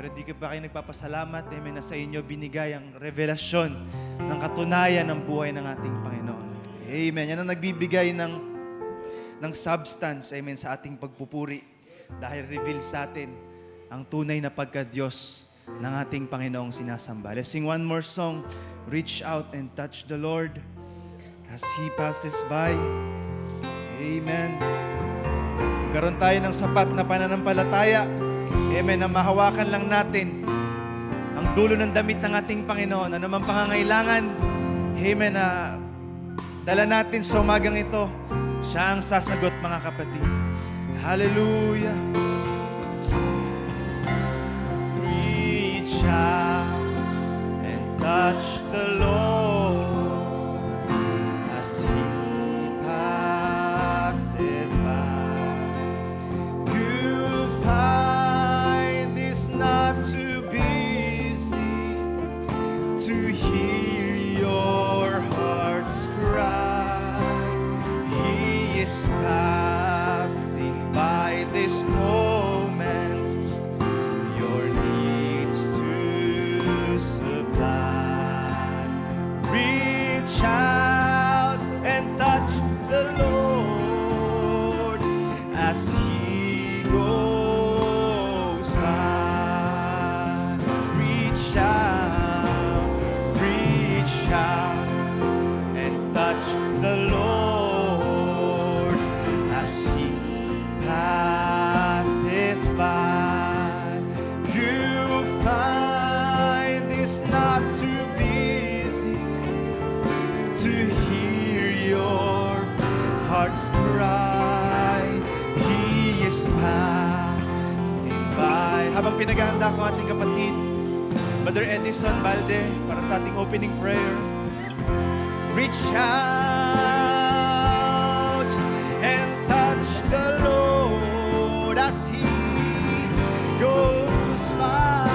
Pero di ba kayo nagpapasalamat, amen, na sa inyo binigay ang revelasyon ng katunayan ng buhay ng ating Panginoon. Amen. Yan ang nagbibigay ng substance, amen, sa ating pagpupuri. Dahil reveal sa atin ang tunay na pagka-Diyos ng ating Panginoong sinasamba. Let's sing one more song, Reach Out and Touch the Lord as He passes by. Amen. Magkaroon tayo ng sapat na pananampalataya. Amen, na mahawakan lang natin ang dulo ng damit ng ating Panginoon. Ano man pangangailangan, amen, na dala natin sa umagang ito, siya ang sasagot, mga kapatid. Hallelujah. Reach out and touch the Lord as He passes by. You'll find it's not too busy to hear your heart's cry. He is passing by this moment, your needs to supply. Reach out and touch the Lord as He goes by. Reach out and touch the Lord as He passes by. You find it's not too busy to hear your heart's cry. He is passing by. Habang pinag-aanda ko ating kapatid, Brother Edison Balde, para sa ating opening prayer. Reach out and touch the Lord as He goes by.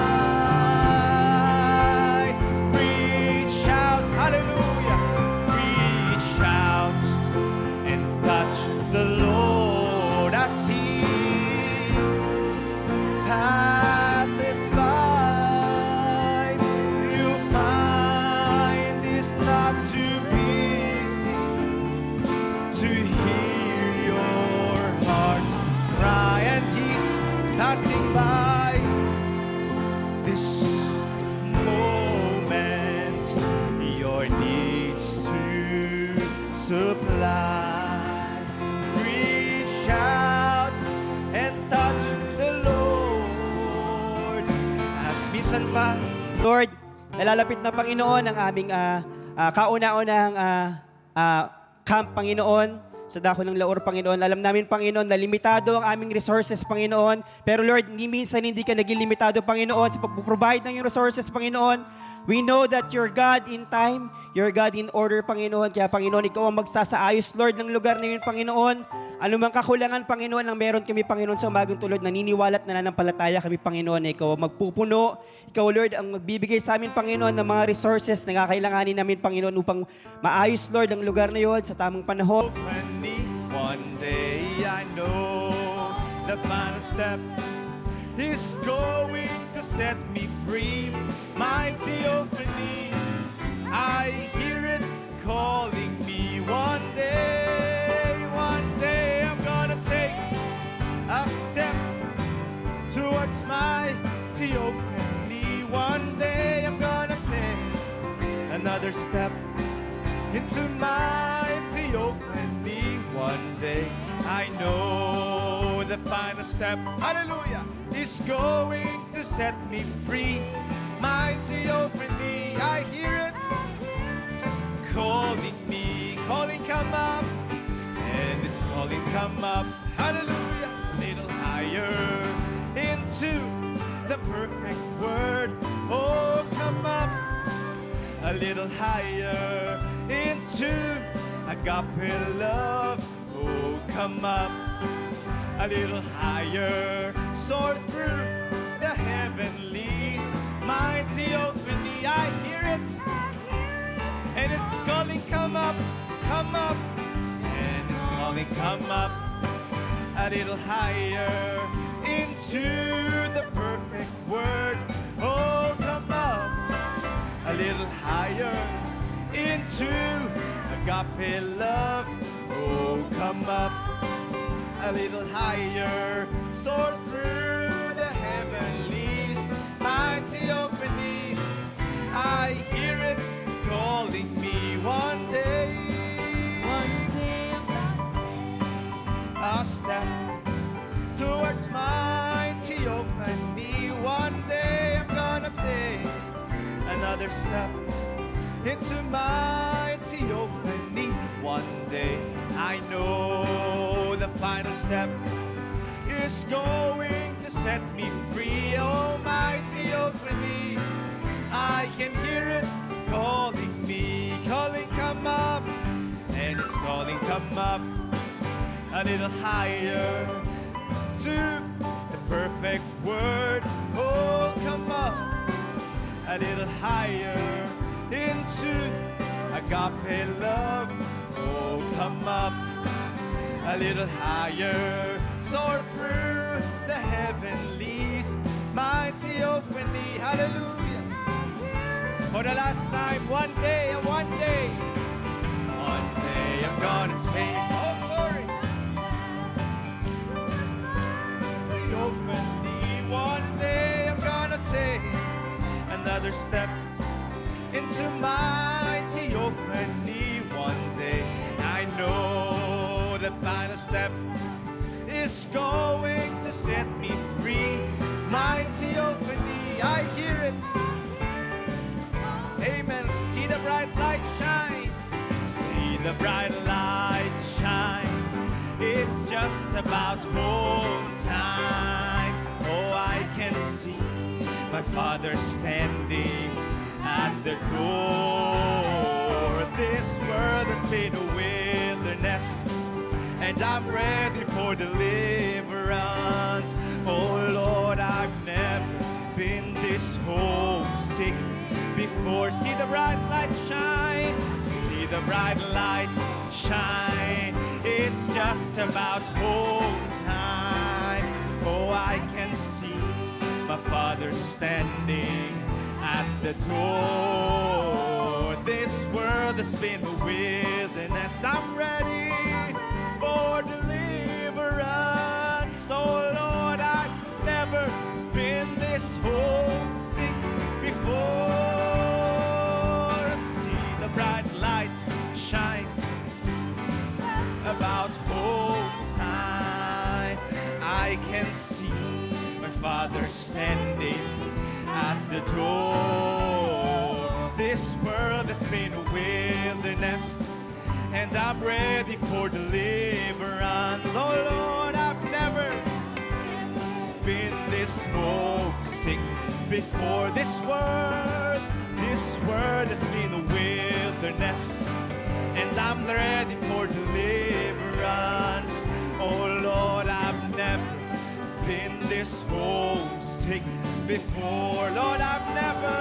Reach out, hallelujah. Reach out and touch the Lord as He passes by. You'll find it's not too busy to hear your heart's cry, and He's passing by this moment, your needs to supply. Reach out and touch the Lord as minsan pa. Lord, nalalapit na Panginoon ang aming kauna-unahang camp, Panginoon, sa dako ng Laor, Panginoon. Alam namin, Panginoon, na limitado ang aming resources, Panginoon. Pero Lord, minsan hindi ka naging limitado, Panginoon, sa pag-provide ng iyong resources, Panginoon. We know that you're God in time, you're God in order, Panginoon. Kaya, Panginoon, ikaw ang magsasaayos, Lord, ng lugar na yun, Panginoon. Ano mang kakulangan, Panginoon, ang meron kami, Panginoon, sa umagang tulad, naniniwalat na nananampalataya kami, Panginoon, na ikaw ang magpupuno. Ikaw, Lord, ang magbibigay sa amin, Panginoon, ng mga resources na kakailanganin namin, Panginoon, upang maayos, Lord, ang lugar na yun sa tamang panahon. One day I know the final step is going to set me free. My theophany, I hear it calling me. One day I'm gonna take a step towards my theophany. One day I'm gonna take another step into my theophany. One day I know the final step, hallelujah, is going to set me free. My theophany, I hear it calling me, calling, come up, and it's calling, come up, hallelujah, a little higher into the perfect word. Oh, come up a little higher into agape love. Oh, come up a little higher, soar through the heavenlies. My theophany, I hear it, and it's calling, come up, and it's calling, come up a little higher into the perfect word. Oh, come up a little higher into agape love. Oh, come up a little higher, soar through the heavenlies, mighty opening. I hear it calling me one day. A step towards mighty opening. One day I'm gonna take another step into mighty opening. One day I know the final step is going to set me free. Oh, mighty opening, I can hear it calling me, calling, come up, and it's calling, come up a little higher to the perfect word. Oh, come up a little higher into agape love. Oh, come up a little higher, soar through the heavenlies, mighty opening. Hallelujah. For the last time, one day I'm gonna take, oh glory, mighty opening. One day I'm gonna take another step into mighty opening. One day I know the final step is going to set me free. Mighty opening, I hear it. Amen. See the bright light shine. See the bright light shine. It's just about home time. Oh, I can see my Father standing at the door. This world has been a wilderness, and I'm ready for deliverance. Oh Lord, I've never been this homesick before. See the bright light shine. See the bright light shine. It's just about home time. Oh, I can see my Father standing at the door. This world has been a wilderness. I'm ready for deliverance. Oh Lord, I've never been this homesick before. See the bright light shine about home time. I can see my Father standing at the door. This world has been a wilderness, and I'm ready for deliverance. Oh Lord, I've never been this homesick before. This world has been a wilderness, and I'm ready for deliverance. Oh Lord, I've never been this homesick before. Lord, I've never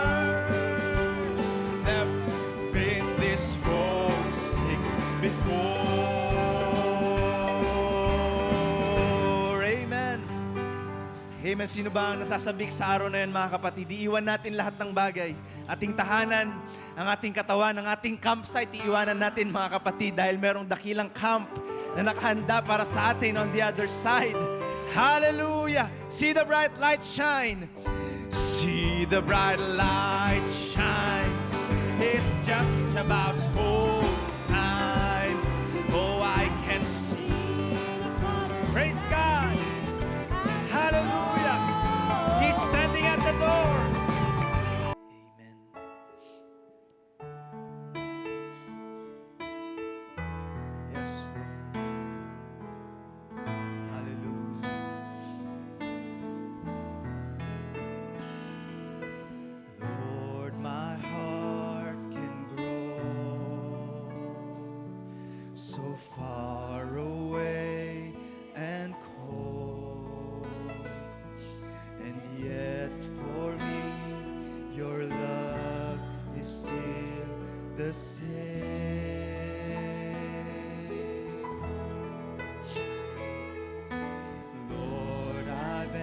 been this homesick before. Amen. Amen. Sino ba ang nasasabik sa araw na yan, mga kapatid? Iiwan natin lahat ng bagay. Ating tahanan, ang ating katawan, ang ating campsite, iiwanan natin, mga kapatid, dahil merong dakilang camp na nakahanda para sa atin on the other side. Hallelujah! See the bright light shine. See the bright light shine. It's just about home time. Oh, I can see. Praise God. Hallelujah. He's standing at the door. Amen. Yes. Hallelujah. Lord, my heart can grow so far away and cold, and yet for me your love is still the same. Lord, I've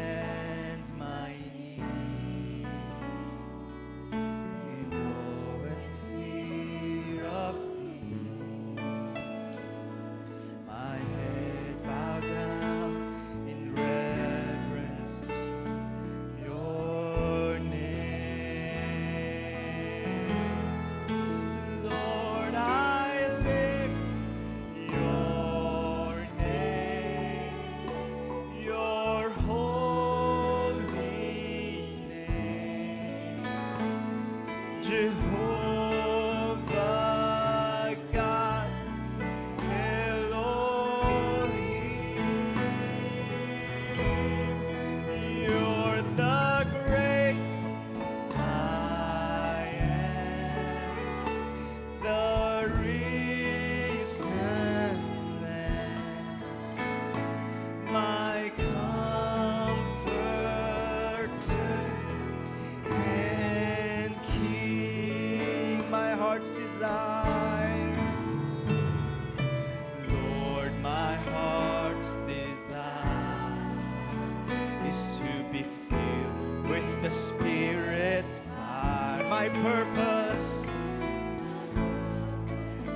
my purpose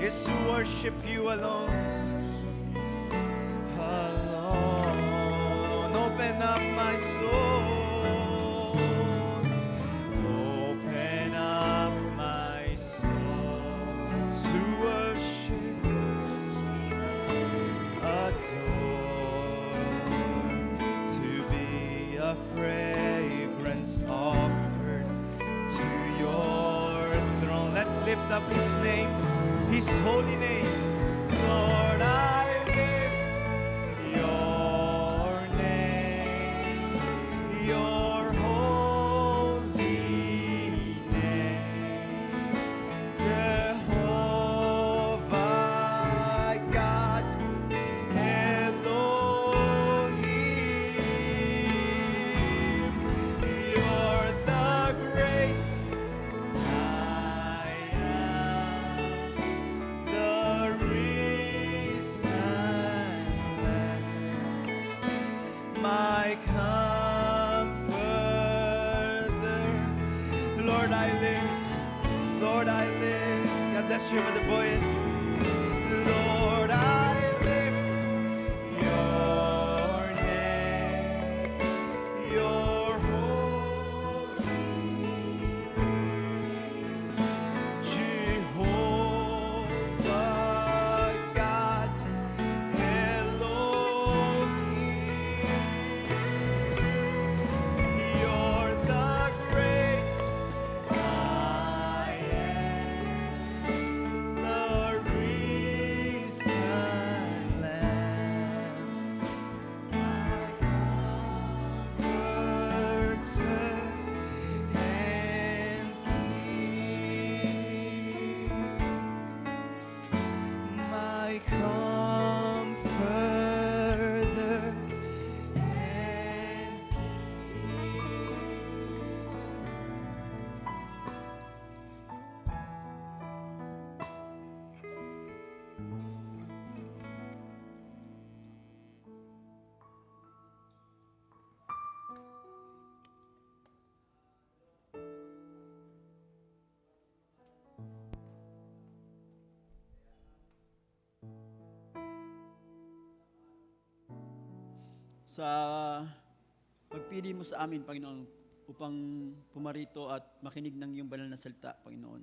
is to worship you alone. Alone. Open up my soul. Open up my soul to worship, adore, to be a fragrance offered to your throne. Let's lift up His name, His holy name. Lord, I lift your name, your holy name. Jehovah God, Elohim, you're the great I am, the risen Lamb, my comforter. Lord, I lift, Lord, I lift. God bless you, Mother Boyd. Lord, I lift your name, your holy Jehovah God, Elohim, you're the great I am, the risen Lamb, my comforter and King, my comforter and sa pagpili mo sa amin, Panginoon, upang pumarito at makinig ng iyong banal na salita, Panginoon.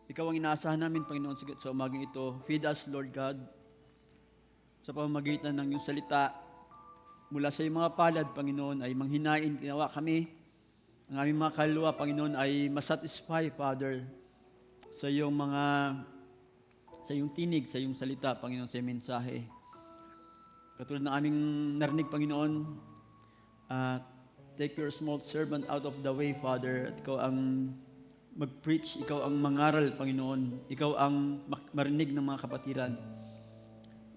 Ikaw ang inaasahan namin, Panginoon, sa umagang ito. Feed us, Lord God, sa pamamagitan ng iyong salita. Mula sa iyong mga palad, Panginoon, ay manghinain ginawa kami. Ang aming mga kaluluwa, Panginoon, ay masatisfy, Father, sa iyong tinig, sa iyong salita, Panginoon, sa iyong mensahe. Katulad ng aming narinig, Panginoon, take your small servant out of the way, Father, at ikaw ang mag-preach, ikaw ang mangaral, Panginoon, ikaw ang marinig ng mga kapatiran.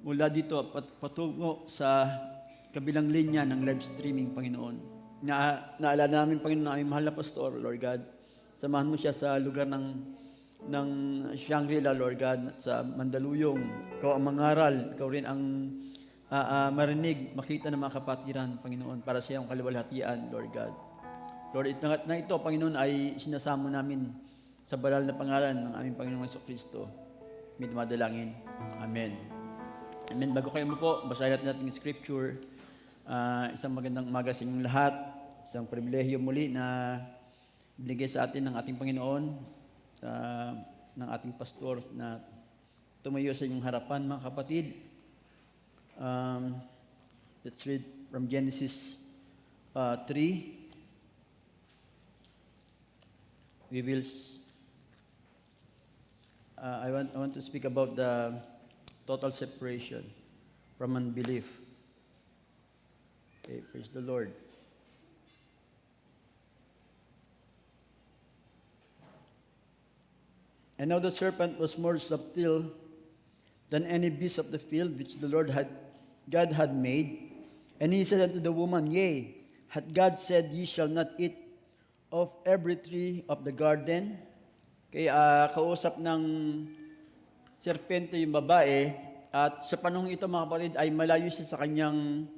Mula dito, patungo sa kabilang linya ng live streaming, Panginoon. Naalala namin, Panginoon, na aming mahal na pastor, Lord God. Samahan mo siya sa lugar ng Shangri-La, Lord God, sa Mandaluyong. Ikaw ang mangaral, ikaw rin ang marinig, makita ng mga kapatiran, Panginoon, para sa iyong kaluwalhatian, Lord God. Lord, na ito, Panginoon, ay sinasamo namin sa banal na pangalan ng aming Panginoong Jesucristo. May dumadalangin. Amen. Amen. Bago kayo mo po, basahin natin yung scripture. Isang magandang umaga sa inyong lahat. Isang pribilehyo muli na binigay sa atin ng ating Panginoon, ng ating pastor na tumayo sa inyong harapan, mga kapatid. Let's read from Genesis 3. We will. I want to speak about the total separation from unbelief. Okay, praise the Lord. And now the serpent was more subtle than any beast of the field which God had made. And he said unto the woman, Yea, hath God said, Ye shall not eat of every tree of the garden? Kaya kausap ng serpente yung babae, at sa panahon ito, mga kapatid, ay malayo siya sa kanyang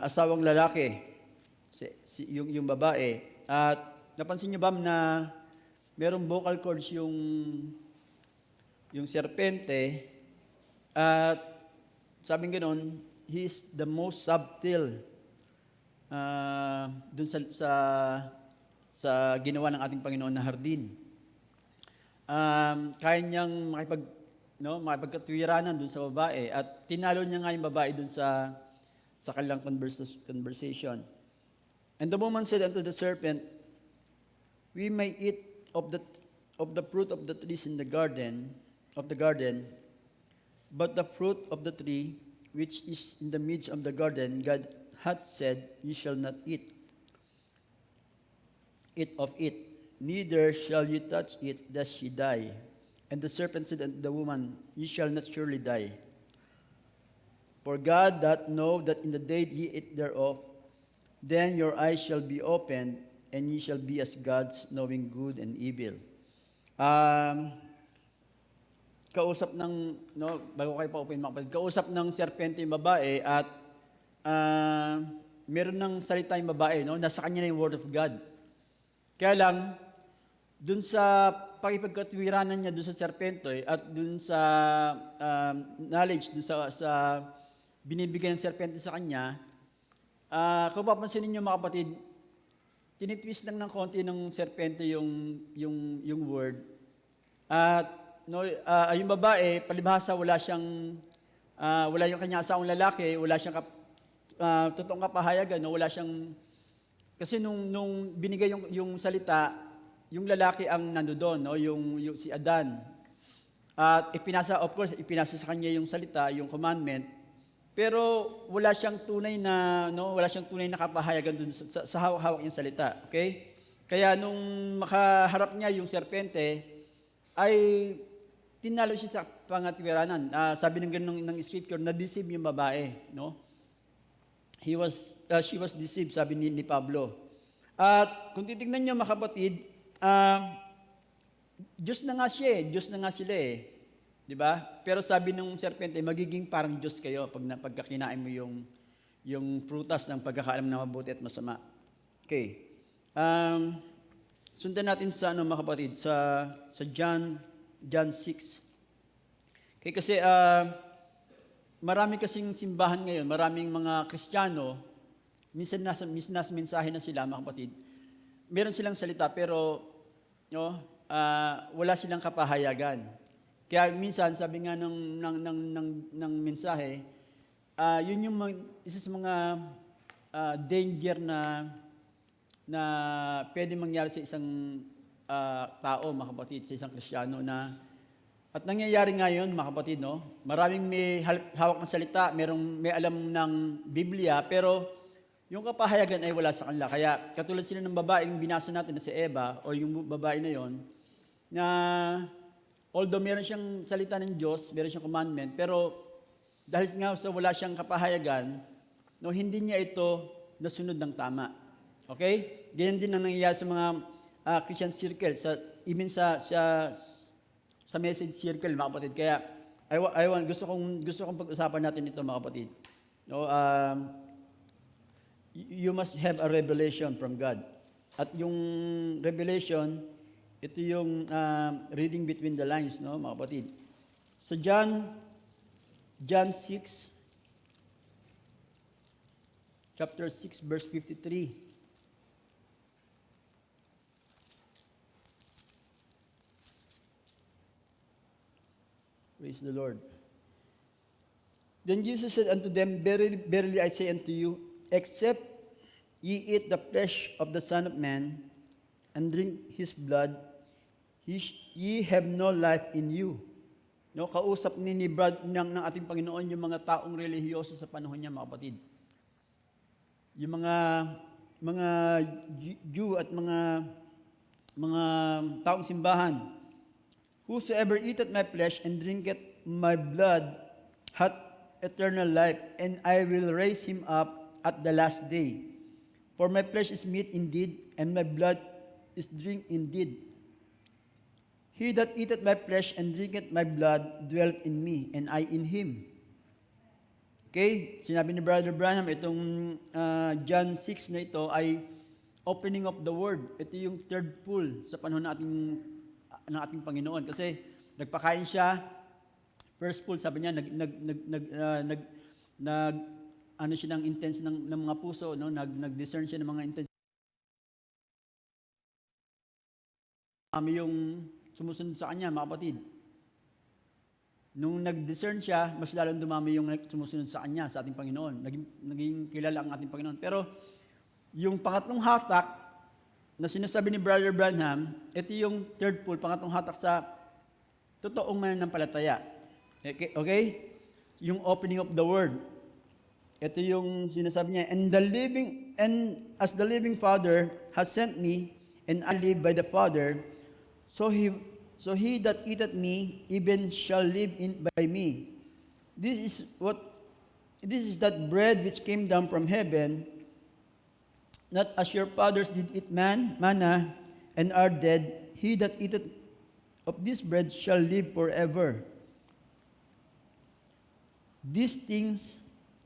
asawang lalaki, yung babae. At napansin niyo ba na merong vocal cords yung serpente, at sabing ganoon, he is the most subtle dun sa ginawa ng ating Panginoon na hardin. Kaya niyang makipagkatwiranan dun sa babae, at tinalo niya nga yung babae dun sa kanilang conversation. And the woman said unto the serpent, we may eat of the fruit of the trees in the garden, but the fruit of the tree which is in the midst of the garden, God hath said, ye shall not eat of it, neither shall you touch it, lest ye die. And the serpent said unto the woman, ye shall not surely die. For God doth know that in the day ye eat thereof, then your eyes shall be opened, and ye shall be as gods, knowing good and evil. Bago kayo pa open mga kapatid, kausap ng serpente yung babae, at meron ng salita yung babae, nasa kanya na yung word of God. Kaya lang, dun sa pakipagkatwiranan niya dun sa serpente, at dun sa knowledge, dun sa binibigay ng serpente sa kanya, kung papansinin niyo mga kapatid, tinitwist lang ng konti ng serpente yung word. At yung babae, palibhasa, wala yung kanya asawang lalaki, wala siyang totoong kapahayagan, wala siyang, kasi nung binigay yung salita, yung lalaki ang nandoon, yung si Adan. At ipinasa sa kanya yung salita, yung commandment, pero wala siyang tunay na kapahayagan dun sa hawak-hawak yung salita. Okay? Kaya nung makaharap niya yung serpente, ay tinalo siya sa pangatwiranan. Sabi ng ganun ng scripture, na-deceive yung babae, she was deceived, sabi ni Pablo. At kung titignan niyo mga kapatid, Diyos na nga sila eh. Di ba? Pero sabi ng serpente, magiging parang Diyos kayo pagka kinain mo yung prutas ng pagkakaalam na mabuti at masama. Okay. Sundan natin sa mga kapatid, sa John 6. Okay, kasi marami kasing simbahan ngayon, maraming mga Kristiyano, minsan nasa mensahe na sila mga kapatid. Meron silang salita pero wala silang kapahayagan. Kaya minsan sabi nga ng mensahe, yun yung isa sa mga danger na pwede mangyari sa isang tao, mga kapatid, sa isang Kristiyano at nangyayari ngayon, mga kapatid, maraming may hawak ng salita, may alam ng Biblia, pero yung kapahayagan ay wala sa kanila. Kaya katulad sila ng babaeng binasa natin na si Eva, o yung babae na yon, na although meron siyang salita ng Diyos, meron siyang commandment, pero dahil nga sa wala siyang kapahayagan, hindi niya ito nasunod ng tama. Okay? Ganyan din ang nangyayari sa mga Christian circle, even sa message circle, mga kapatid. Kaya gusto kong pag-usapan natin ito, mga kapatid. You must have a revelation from God. At yung revelation, ito yung reading between the lines, mga kapatid. Sa John 6, chapter 6, verse 53. Praise the Lord. Then Jesus said unto them, Verily, verily I say unto you, except ye eat the flesh of the Son of Man, and drink His blood, ye have no life in you. Kausap ng ating Panginoon yung mga taong relihiyoso sa panahon niya, mga kapatid. Yung mga Jew at mga taong simbahan. Whosoever eateth my flesh and drinketh my blood hath eternal life, and I will raise him up at the last day. For my flesh is meat indeed, and my blood is drink indeed. He that eateth my flesh and drinketh my blood dwelleth in me, and I in him. Okay? Sinabi ni Brother Branham, itong John 6 na ito ay opening of the Word. Ito yung third pull sa panahon ng ating Panginoon. Kasi nagpakain siya, first pull, sabi niya, ano siya ng intense ng mga puso, no? Nag-discern siya ng mga intense. Kami yung sumusunod sa kanya, mga kapatid. Nung nag-discern siya, mas lalong dumami yung sumusunod sa kanya, sa ating Panginoon. Naging kilala ang ating Panginoon. Pero yung pangatlong hatak na sinasabi ni Brother Branham, ito yung third pull, pangatlong hatak sa totoong mananampalataya. Okay? Yung opening of the Word. Ito yung sinasabi niya, and as the living Father has sent me, and I live by the Father, so he that eateth me, even shall live by me. This is that bread which came down from heaven, not as your fathers did eat manna, and are dead. He that eateth of this bread shall live forever. These things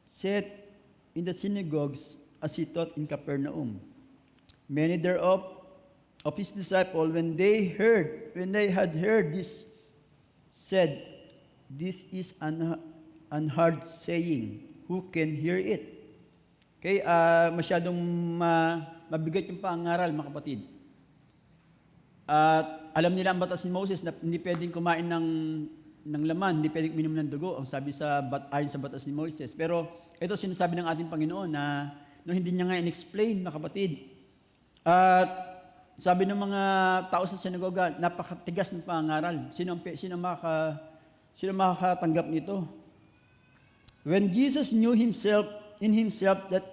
said in the synagogues as he taught in Capernaum. Many thereof of his disciples, when they had heard this, said, "This is an hard saying. Who can hear it?" Okay, masyadong mabigat yung pangaral, mga kapatid. At alam nila ang batas ni Moses na hindi pwedeng kumain ng laman, hindi pwedeng uminom ng dugo, ang sabi ayon sa batas ni Moses. Pero ito sinasabi ng ating Panginoon na hindi niya nga in-explain, mga kapatid. At sabi ng mga tao sa sinagoga, napakatigas ng pangaral. Sino makakatanggap nito? When Jesus knew in himself that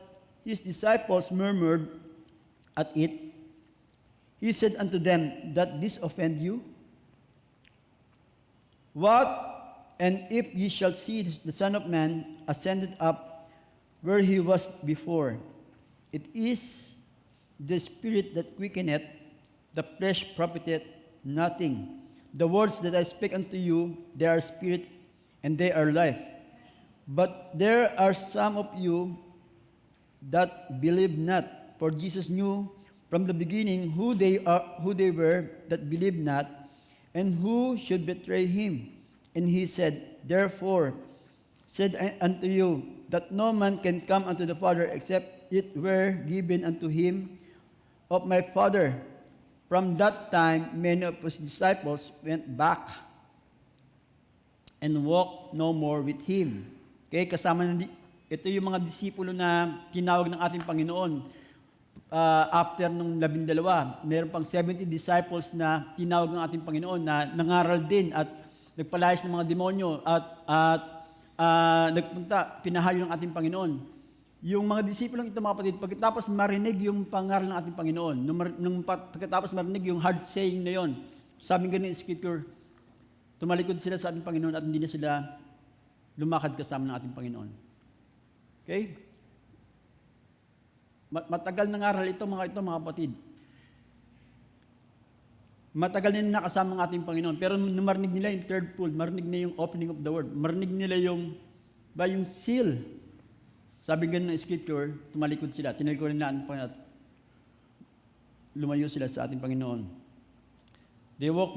his disciples murmured at it, he said unto them, "That this offend you? What? And if ye shall see the Son of Man ascended up where he was before, it is the Spirit that quickeneth, the flesh profiteth nothing. The words that I speak unto you, they are spirit and they are life. But there are some of you that believe not. For Jesus knew from the beginning who they were that believed not, and who should betray him. And he said, Therefore said I unto you, that no man can come unto the Father except it were given unto him of my Father. From that time, many of his disciples went back and walked no more with him." Okay, ito yung mga disipulo na tinawag ng ating Panginoon. After nung 12, meron pang 70 disciples na tinawag ng ating Panginoon na nangaral din at nagpalayas ng mga demonyo at pinahayo ng ating Panginoon. Yung mga disipulong ito, mga kapatid, pagkatapos marinig yung pangaral ng ating Panginoon, pagkatapos marinig yung hard saying na yon, sabi ganun yung Scripture, tumalikod sila sa ating Panginoon at hindi na sila lumakad kasama ng ating Panginoon. Okay? Matagal ng aral ito, mga kapatid. Matagal nila nakasama ng ating Panginoon. Pero nung marinig nila yung third pull, marinig na yung opening of the Word, marinig nila yung seal. Sabi ganun ng Scripture, tumalikod sila, tinalikuran nila ang Panginoon at lumayo sila sa ating Panginoon. They walk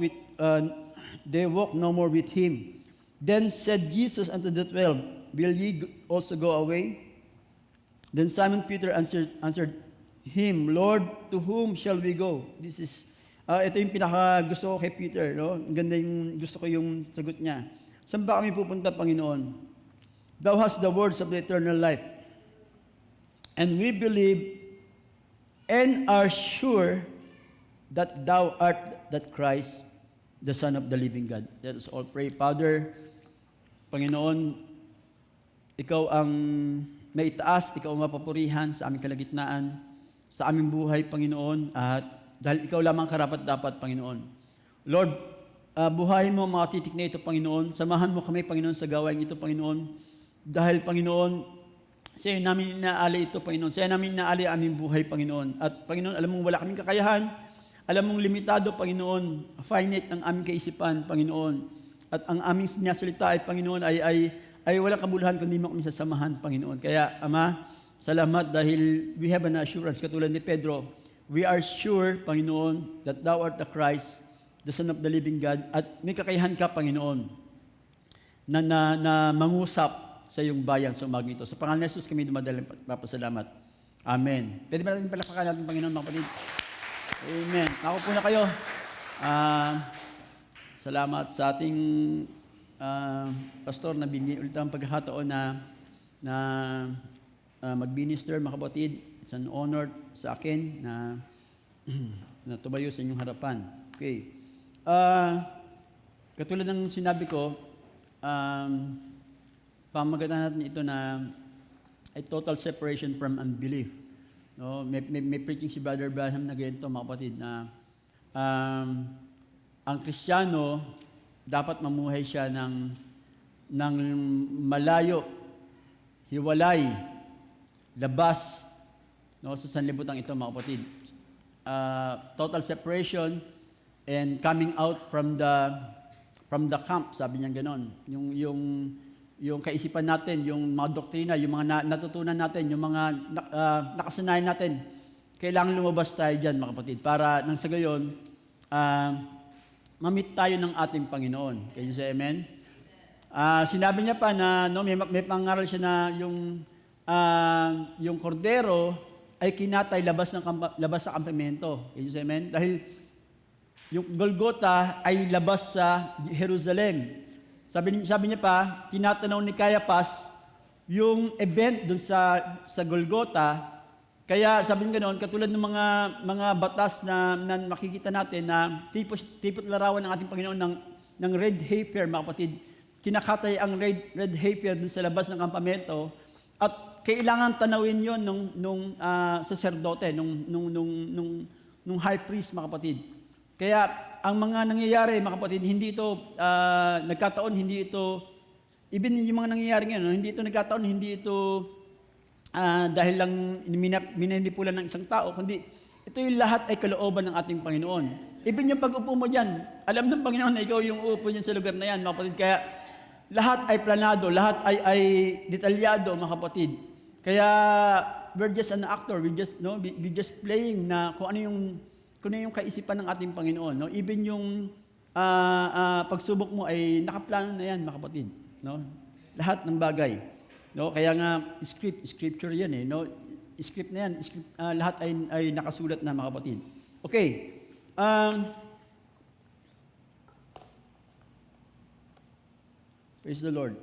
no more with him. Then said Jesus unto the 12, "Will ye also go away?" Then Simon Peter answered him, "Lord, to whom shall we go?" This is, ito yung pinaka gusto ko kay Peter, no? Ang ganda yung gusto ko yung sagot niya. Saan ba kami pupunta, Panginoon? Thou hast the words of the eternal life. And we believe and are sure that thou art that Christ, the Son of the living God. Let us all pray. Father, Panginoon, ikaw ang may itaas, ikaw ang mapapurihan sa aming kalagitnaan, sa aming buhay, Panginoon, at dahil ikaw lamang karapat-dapat, Panginoon. Lord, buhayin mo mga titik na ito, Panginoon. Samahan mo kami, Panginoon, sa gawain ito, Panginoon. Dahil, Panginoon, sa'yo namin inaali ito, Panginoon. Sa'yo namin inaali ang aming buhay, Panginoon. At, Panginoon, alam mong wala kaming kakayahan. Alam mong limitado, Panginoon. Finite ang aming kaisipan, Panginoon. At ang aming sinasalita ay, Panginoon, ay walang kabuluhan kundi mo kami sasamahan, Panginoon. Kaya, Ama, salamat dahil we have an assurance, katulad ni Pedro, we are sure, Panginoon, that Thou art the Christ, the Son of the living God, at may kakayahan ka, Panginoon, na mangusap sa iyong bayan sa umagang ito. Sa pangalan ni Jesus kami dumadalang papasalamat. Amen. Pwede ba natin palakpakan natin, Panginoon, mga kapatid? Amen. Ako po na kayo. Salamat sa ating pastor na binigyan ulit ang pagkakataon na mag-minister, mga kapatid. It's an honor sa akin na tumayo sa inyong harapan. Okay. Katulad ng sinabi ko, pamagatan natin ito na a total separation from unbelief. No, may preaching si Brother Branham na ganito, mga kapatid, na ang Kristiyano dapat mamuhay siya ng malayo, hiwalay, labas, no, sa sanlibutan ito, mga kapatid. Total separation and coming out from the camp, sabi niya ganon. Yung kaisipan natin, yung mga doktrina, yung mga natutunan natin, yung mga nakasanayan natin, kailangan lumabas tayo dyan, mga kapatid, para nang sa gayon, ma-meet tayo ng ating Panginoon. Can you say amen? Sinabi niya pa na may pangaral siya na yung kordero ay kinatay labas sa kampamento. Can you say amen? Dahil yung Golgotha ay labas sa Jerusalem. Sabi niya pa, tinatanaw ni Caiaphas yung event dun sa Golgotha. Kaya sabi niya ganoon, katulad ng mga batas na makikita natin na tipot larawan ng ating Panginoon ng red heifer, mga kapatid. Kinakatay ang red heifer dun sa labas ng kampamento at kailangan tanawin yon nung saserdote, nung high priest, mga kapatid. Kaya ang mga nangyayari, mga kapatid, hindi ito nagkataon, hindi ito, even yung mga nangyayari ngayon, hindi ito nagkataon, hindi ito dahil lang minanipulan ng isang tao, kundi ito yung lahat ay kalooban ng ating Panginoon. Even yung pag-upo mo dyan, alam ng Panginoon na ikaw yung uupo dyan sa lugar na yan, mga kapatid. Kaya lahat ay planado, lahat ay detalyado, mga kapatid. Kaya we're just an actor, we just playing na kung ano yung kaisipan ng ating Panginoon, no? Even yung pagsubok mo ay nakaplano na yan, mga kapatid, no? Lahat ng bagay, no? Kaya nga scripture yan, no? Script na yan, lahat ay nakasulat na, mga kapatid. Okay. Praise the Lord.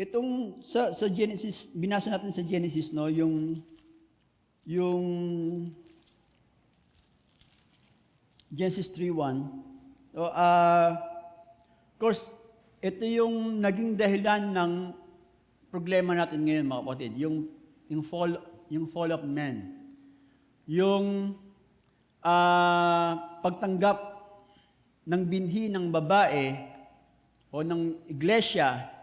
Itong sa Genesis, binasa natin sa Genesis, no, yung Genesis 3:1. So, of course, ito yung naging dahilan ng problema natin ngayon, mga kapatid, yung fall of man. Yung pagtanggap ng binhi ng babae o ng iglesia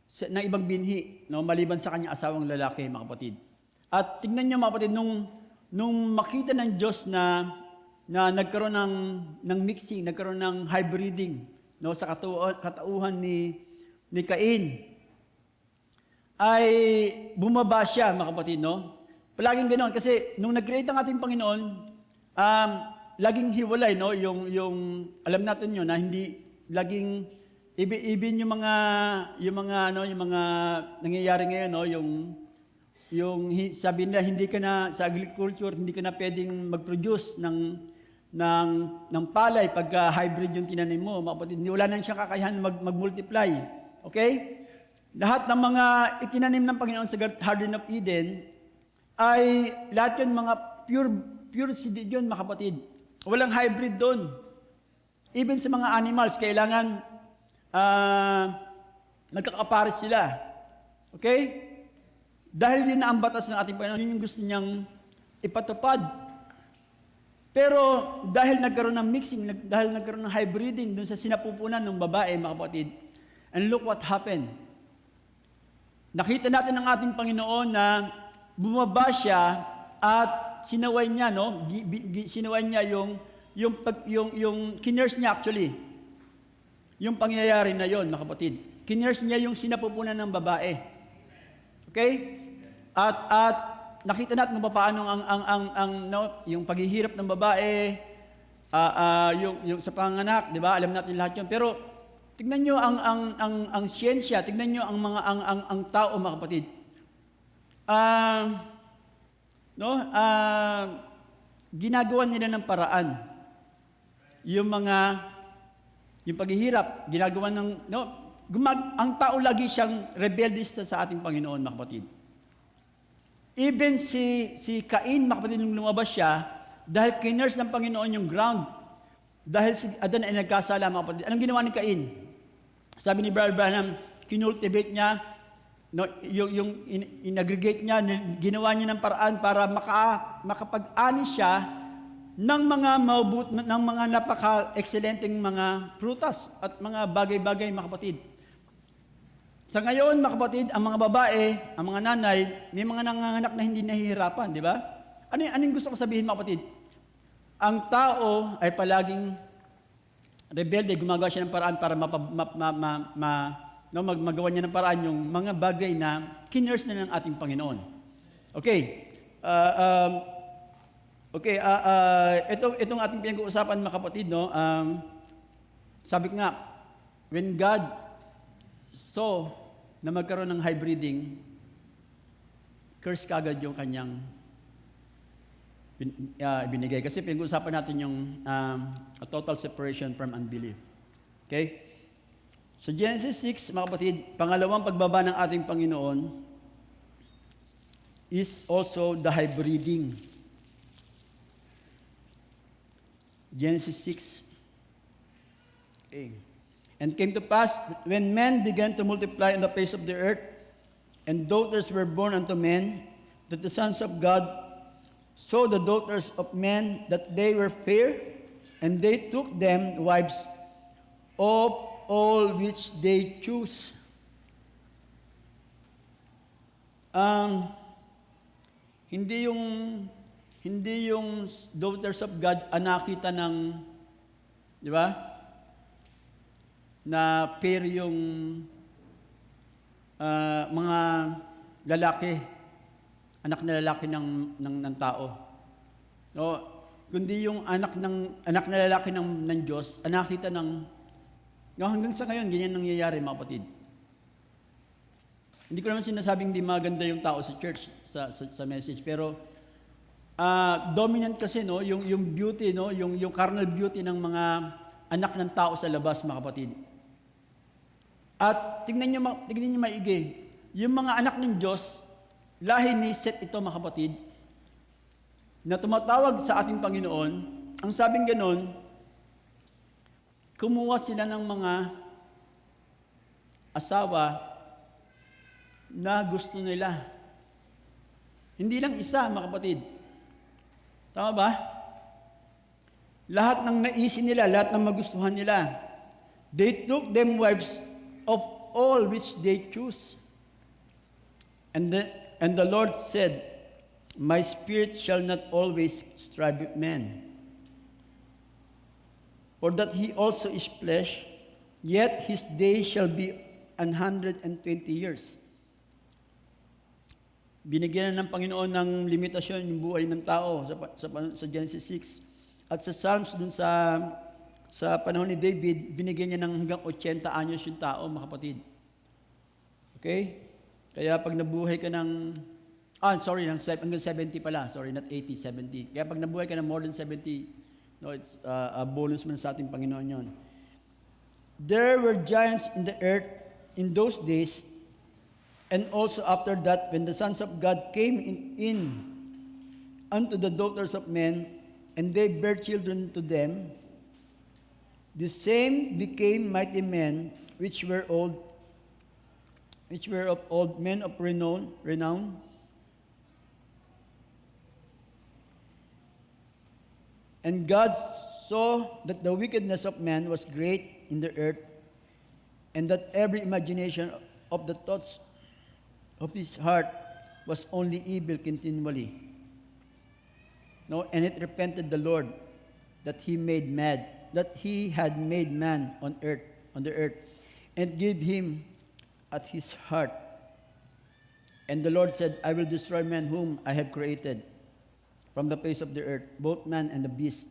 ng ibang binhi, no, maliban sa kanyang asawang lalaki, mga kapatid. At tignan niyo, mga kapatid, nung makita ng Diyos na nagkaroon ng mixing, nagkaroon ng hybriding, no, sa katauhan ni Cain, ay bumaba siya, mga kapatid, no? Palaging ganoon kasi nung nag-create ang ating Panginoon, laging hiwalay, no, yung alam natin yun na hindi laging even yung mga nangyayari ngayon, no, yung sabi nila hindi ka na sa agriculture, hindi ka na pwedeng mag-produce ng palay pagka hybrid yung tinanim mo, mga kapatid. Wala na siyang kakayahan mag-multiply. Okay? Lahat ng mga itinanim ng Panginoon sa Garden of Eden ay lahat yun mga pure seed yun, mga kapatid. Walang hybrid doon. Even sa mga animals, kailangan nagkakapares sila. Okay? Dahil yun na ang batas ng ating Panginoon, yun yung gusto niyang ipatupad. Pero dahil nagkaroon ng mixing, dahil nagkaroon ng hybriding dun sa sinapupunan ng babae, mga kapatid, and look what happened. Nakita natin ang ating Panginoon na bumaba siya at sinaway niya, no? Sinaway niya yung kinurse niya actually. Yung pangyayari na yon, mga kapatid. Kinurse niya yung sinapupunan ng babae. Okay? At nakita natin kung paano yung paghihirap ng babae, yung sa panganak, di ba? Alam natin lahat 'yon. Pero tignan niyo ang siyensya, tignan niyo ang tao, mga kapatid. Ginagawa nila ng paraan. Yung paghihirap, ginagawa ang tao lagi siyang rebeldista sa ating Panginoon, mga kapatid. Even si Cain, mga kapatid, nung lumabas siya, dahil kinurse ng Panginoon yung ground, dahil si Adan ay nagkasala, mga kapatid. Anong ginawa ni Cain? Sabi ni Brother Branham, kinultivate niya, inaggregate niya, ginawa niya ng paraan para makapag-ani siya ng mga napaka-excelenteng mga prutas at mga bagay-bagay, mga kapatid. Sa ngayon, mga kapatid, ang mga babae, ang mga nanay, may mga nanganganak na hindi nahihirapan, di ba? Anong gusto ko sabihin, mga kapatid? Ang tao ay palaging rebelde, gumagawa siya ng paraan para magawa niya ng paraan yung mga bagay na kinurse na ng ating Panginoon. Okay. Itong ating pinag-uusapan, mga kapatid, no? Sabi nga, when God saw na magkaroon ng high breeding, curse kagad yung kanyang binigay. Kasi pinag-uusapan natin yung a total separation from unbelief. Okay? Sa Genesis 6, mga kapatid, pangalawang pagbaba ng ating Panginoon is also the high breeding. Genesis 6. Okay. And came to pass, when men began to multiply on the face of the earth, and daughters were born unto men, that the sons of God saw the daughters of men, that they were fair, and they took them wives of all which they choose. Hindi yung daughters of God nakita ng, di ba? Na pair yung mga lalaki, anak na lalaki ng tao. No, kundi yung anak na lalaki ng Diyos, nakita ng hanggang sa ngayon ganyan nangyayari, mga kapatid. Hindi ko naman sinasabing di maganda yung tao sa church sa message, pero dominant kasi, no, yung beauty, no, yung carnal beauty ng mga anak ng tao sa labas, mga kapatid. At tingnan niyo maigi, yung mga anak ng Diyos, lahi ni Seth ito, mga kapatid, na tumatawag sa ating Panginoon. Ang sabing ganon, kumuha sila ng mga asawa na gusto nila. Hindi lang isa, mga kapatid. Tama ba? Lahat ng naisin nila, lahat ng magustuhan nila, they took them wives of all which they choose. And the Lord said, my spirit shall not always strive with man, for that he also is flesh, yet his days shall be 120 years. Binigyan ng Panginoon ng limitasyon yung buhay ng tao sa Genesis 6. At sa Psalms, dun sa panahon ni David, binigyan niya ng hanggang 80 anyos yung tao, mga kapatid. Okay? Kaya pag nabuhay ka ng, hanggang 70 pala. Sorry, not 80, 70. Kaya pag nabuhay ka ng more than 70, no, it's a bonus man sa ating Panginoon yon. There were giants in the earth in those days, and also after that, when the sons of God came in unto the daughters of men, and they bare children to them, the same became mighty men, which were of old men of renown. And God saw that the wickedness of man was great in the earth, and that every imagination of the thoughts of his heart was only evil continually. No, and it repented the Lord that he had made man on the earth, and gave him at his heart And the Lord said, I will destroy men whom I have created from the face of the earth, both man and the beast,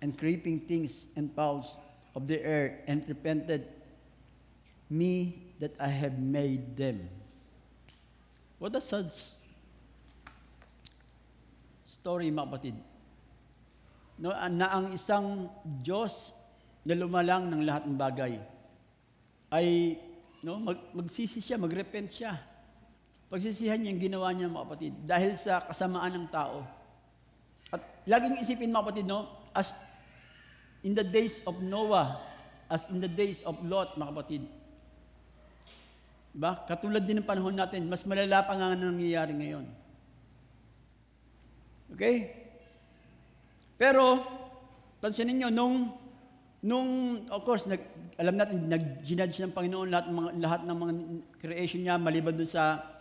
and creeping things and fowls of the air, and repented me that I have made them. What a sad story, mga kapatid. No, na ang isang Diyos na lumalang ng lahat ng bagay ay magsisi siya, magrepent siya. Pagsisihan niya yung ginawa niya, mga kapatid, dahil sa kasamaan ng tao. At laging isipin, mga kapatid, as in the days of Noah, as in the days of Lot, mga kapatid. Diba? Katulad din ng panahon natin, mas malala pa nga nangyayari ngayon. Okay? Pero, pansinin nyo, of course, alam natin, nag-judge ng Panginoon lahat ng mga creation niya, maliban doon sa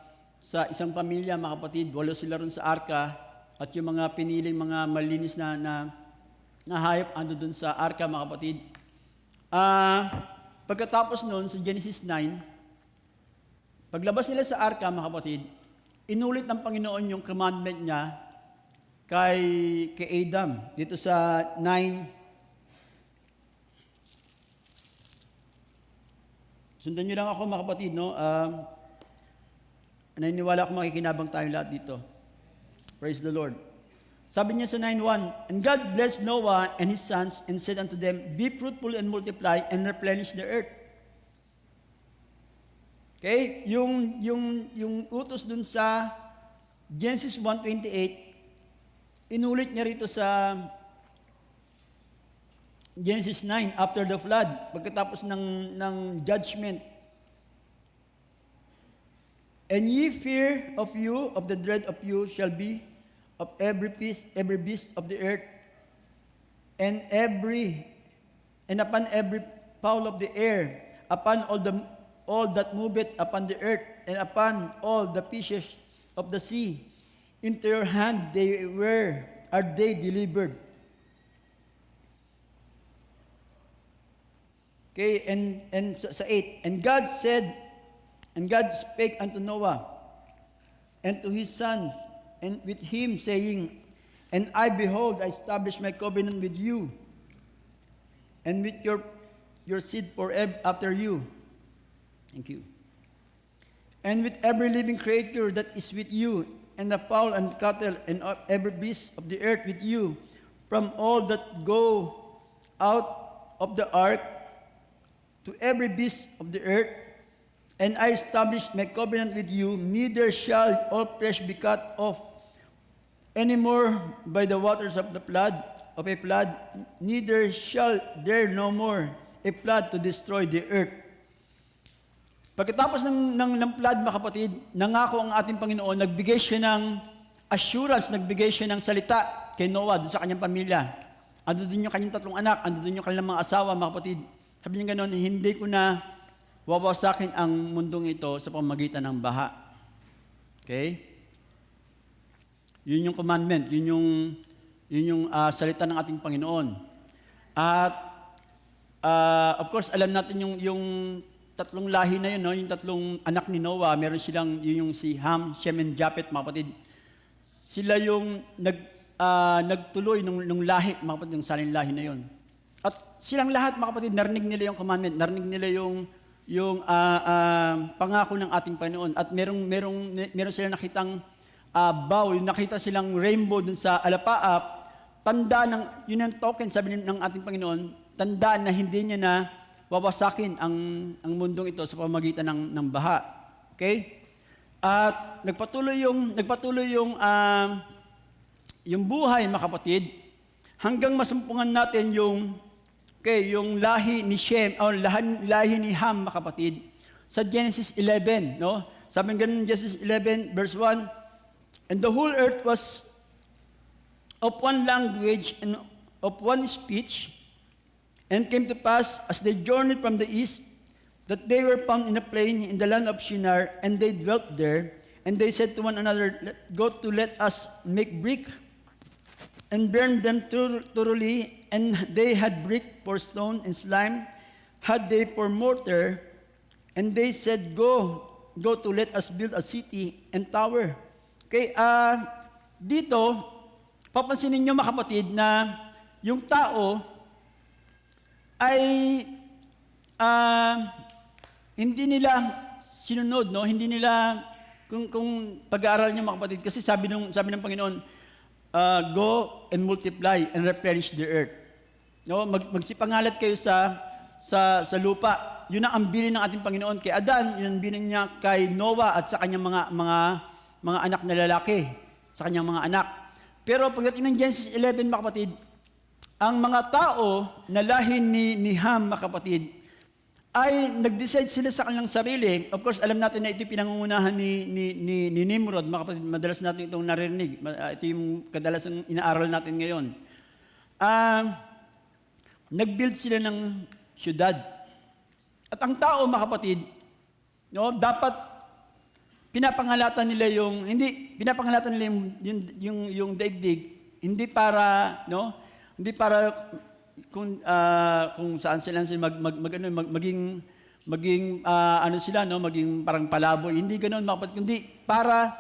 isang pamilya, mga kapatid, 8 sila ron sa arka, at yung mga piniling mga malinis na hayop ando doon sa arka, mga kapatid. Pagkatapos noon, sa Genesis 9, paglabas nila sa arka, mga kapatid, inulit ng Panginoon yung commandment niya kay Adam. Dito sa 9, sundan niyo lang ako, mga kapatid, naniniwala ako makikinabang tayo lahat dito. Praise the Lord. Sabi niya sa 9:1, And God blessed Noah and his sons and said unto them, Be fruitful and multiply and replenish the earth. Okay? Yung utos dun sa Genesis 1:28, inulit niya rito sa Genesis 9 after the flood, pagkatapos ng judgment. And ye fear of you, of the dread of you shall be of every beast of the earth, and upon every fowl of the air, upon all that moveth upon the earth, and upon all the fishes of the sea. Into your hand are they delivered. Okay, and sa 8, and God spake unto Noah and to his sons and with him, saying, And I, behold, I establish my covenant with you and with your seed forever after you. Thank you. And with every living creature that is with you, and the fowl and cattle and every beast of the earth with you, from all that go out of the ark to every beast of the earth. And I established my covenant with you, neither shall all flesh be cut off any more by the waters of a flood, neither shall there no more a flood to destroy the earth. Pagkatapos ng flood, mga kapatid, nangako ang ating Panginoon, nagbigay siya ng assurance, nagbigay siya ng salita kay Noah, doon sa kanyang pamilya. Ando doon yung kanyang 3 anak, ando doon yung kanilang mga asawa, mga kapatid. Sabi niya gano'n, hindi ko na wawasakin ang mundong ito sa pamamagitan ng baha. Okay? Yun yung commandment, yun yung salita ng ating Panginoon. At of course, alam natin yung 3 lahi na yun, yung 3 anak ni Noah, meron silang yung si Ham, Shem, and Japhet, mga kapatid. Sila yung nagtuloy nung lahi, mga kapatid, yung saling lahi na yun. At silang lahat, mga kapatid, narinig nila yung commandment, narinig nila yung pangako ng ating Panginoon. At meron silang nakitang bow, nakita silang rainbow dun sa alapaap, tanda ng, yun ang token, sabi ng ating Panginoon, tanda na hindi niya na wawasakin ang mundong ito sa pamamagitan ng baha. Okay? At nagpatuloy yung buhay, mga kapatid, hanggang masumpungan natin yung lahi ni Shem, o lahi ni Ham, mga kapatid, sa Genesis 11, no? Sabi ng ganun, Genesis 11, verse 1, And the whole earth was of one language and of one speech, and came to pass, as they journeyed from the east, that they were found in a plain in the land of Shinar, and they dwelt there, and they said to one another, let us make brick, and burn them thoroughly, and they had brick for stone, and slime had they for mortar, and they said, Go, go to let us build a city and tower. Okay, dito, papansinin nyo mga kapatid na yung tao ay hindi nila sinunod, no? Hindi nila, kung pag-aaral niyo mga kapatid, kasi sabi ng Panginoon, go and multiply and replenish the earth. No, magsipangalat kayo sa lupa. Yun ang ambilin ng ating Panginoon kay Adan, yun ang ambilin niya kay Noah at sa kanyang mga anak na lalaki, sa kanyang mga anak. Pero pagdating ng Genesis 11, mga kapatid, ang mga tao na lahi ni Ham, mga kapatid, ay nag-decide sila sa kanilang sarili. Of course, alam natin na ito pinangungunahan ni Nimrod, mga kapatid. Madalas natin itong narinig. Ito yung kadalasang inaaral natin ngayon. Nag-build sila ng syudad. At ang tao, mga kapatid, no, dapat pinapangalatan nila yung daigdig, hindi para kung saan sila maging parang palaboy, hindi ganoon mga kapatid, kundi para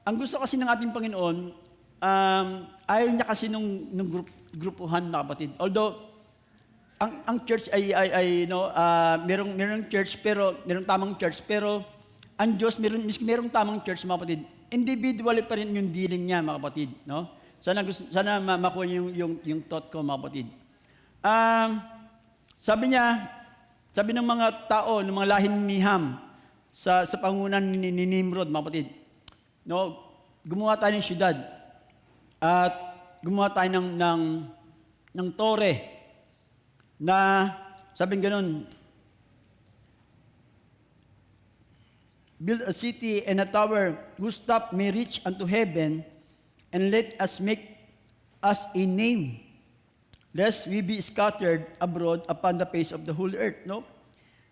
ang gusto kasi ng ating Panginoon, ayaw niya kasi nung grupuhan mga kapatid. Although ang church ay merong church, pero merong tamang church, pero ang Diyos merong tamang church mga kapatid. Individually pa rin yung dealing niya mga kapatid, no? Sana makuha yung thought ko mga kapatid. Sabi ng mga tao, ng mga lahi ni Ham sa pangunan ni Nimrod mga kapatid, no, gumawa tayo ng syudad at gumawa tayo ng tore na sabing ganun, build a city and a tower whose top may reach unto heaven, and let us make us a name, lest we be scattered abroad upon the face of the whole earth. No?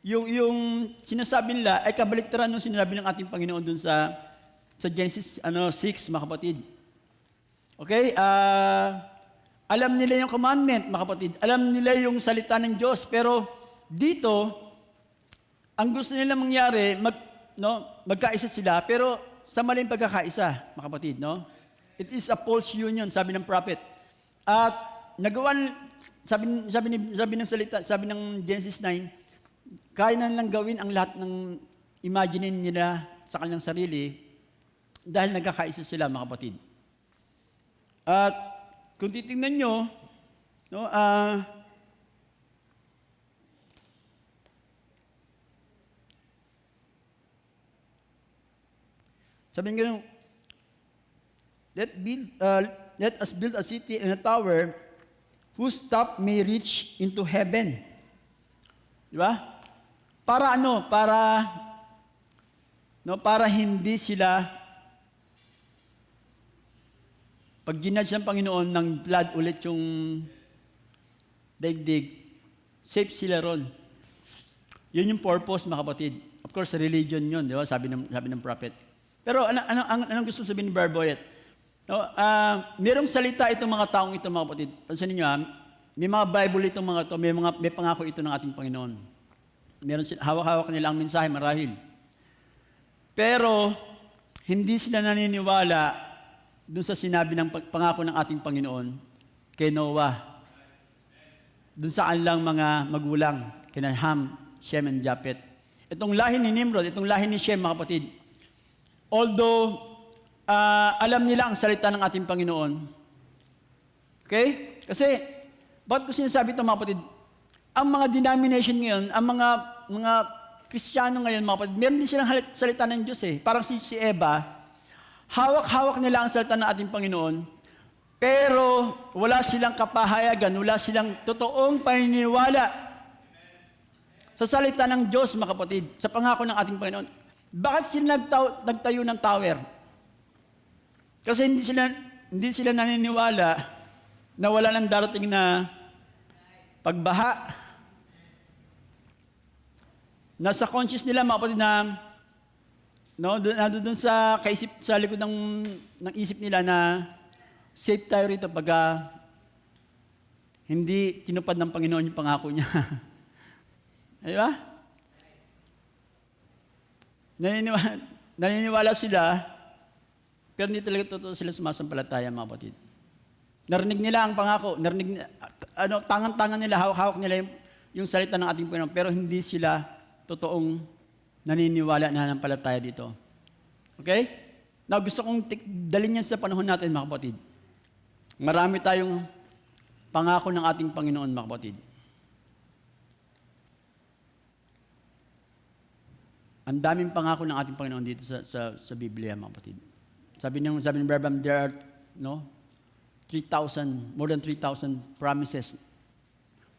Yung sinasabi nila ay kabaliktaran nung sinabi ng ating Panginoon dun sa Genesis 6, mga kapatid. Okay? Alam nila yung commandment, mga kapatid. Alam nila yung salita ng Diyos. Pero dito, ang gusto nila mangyari, magkaisa sila, pero sa maling pagkakaisa, mga kapatid. No? It is a false union, sabi ng prophet. At sabi ng salita, sabi ng Genesis 9, kaya na lang gawin ang lahat ng imagine nila sa kanilang sarili dahil nagkakaisa sila, mga kapatid. At kung titingnan nyo, no, sabi nga nung, let us build a city and a tower whose top may reach into heaven. Di ba? Para ano? Para hindi sila pag ginadge ng Panginoon ng flood ulit yung daigdig, safe sila ron. Yun yung purpose, mga kapatid. Of course, religion yun, di ba? Sabi ng prophet. Pero anong gusto sabihin ni Brother Boyet? No, merong salita itong mga taong ito, mga kapatid. Pansinin nyo, may mga Bible itong mga ito, may pangako ito ng ating Panginoon. Meron hawak-hawak nila ang mensahe, marahil. Pero, hindi sila naniniwala doon sa sinabi ng pangako ng ating Panginoon kay Noah. Doon sa kanilang mga magulang, kina Ham, Shem, and Japhet. Itong lahi ni Nimrod, itong lahi ni Shem, mga kapatid, although alam nila ang salita ng ating Panginoon, okay? Kasi, bakit ko sinasabi ito, mga kapatid? Ang mga denomination ngayon, ang mga Kristiyano ngayon, mga kapatid, meron din silang salita ng Diyos eh. Parang si Eva, hawak-hawak nila ang salita ng ating Panginoon, pero wala silang kapahayagan, wala silang totoong paniniwala sa salita ng Diyos, mga kapatid, sa pangako ng ating Panginoon. Bakit sila nagtayo ng tower? Kasi hindi sila naniniwala na wala nang darating na pagbaha. Nasa conscious nila, mga kapatid, na doon sa likod ng isip nila na safe tayo rito pag hindi tinupad ng Panginoon yung pangako niya. Di ba? naniniwala sila, pero hindi talaga totoo sila sumasampalataya, mga kapatid. Narinig nila ang pangako, tangan-tangan nila, hawak-hawak nila yung salita ng ating Panginoon, pero hindi sila totoong naniniwala na nanampalataya dito. Okay? Now, gusto kong dalhin yan sa panahon natin, mga kapatid. Marami tayong pangako ng ating Panginoon, mga kapatid. Ang daming pangako ng ating Panginoon dito sa Biblia, mga kapatid. Sabi ng Bible, there are, more than 3,000 promises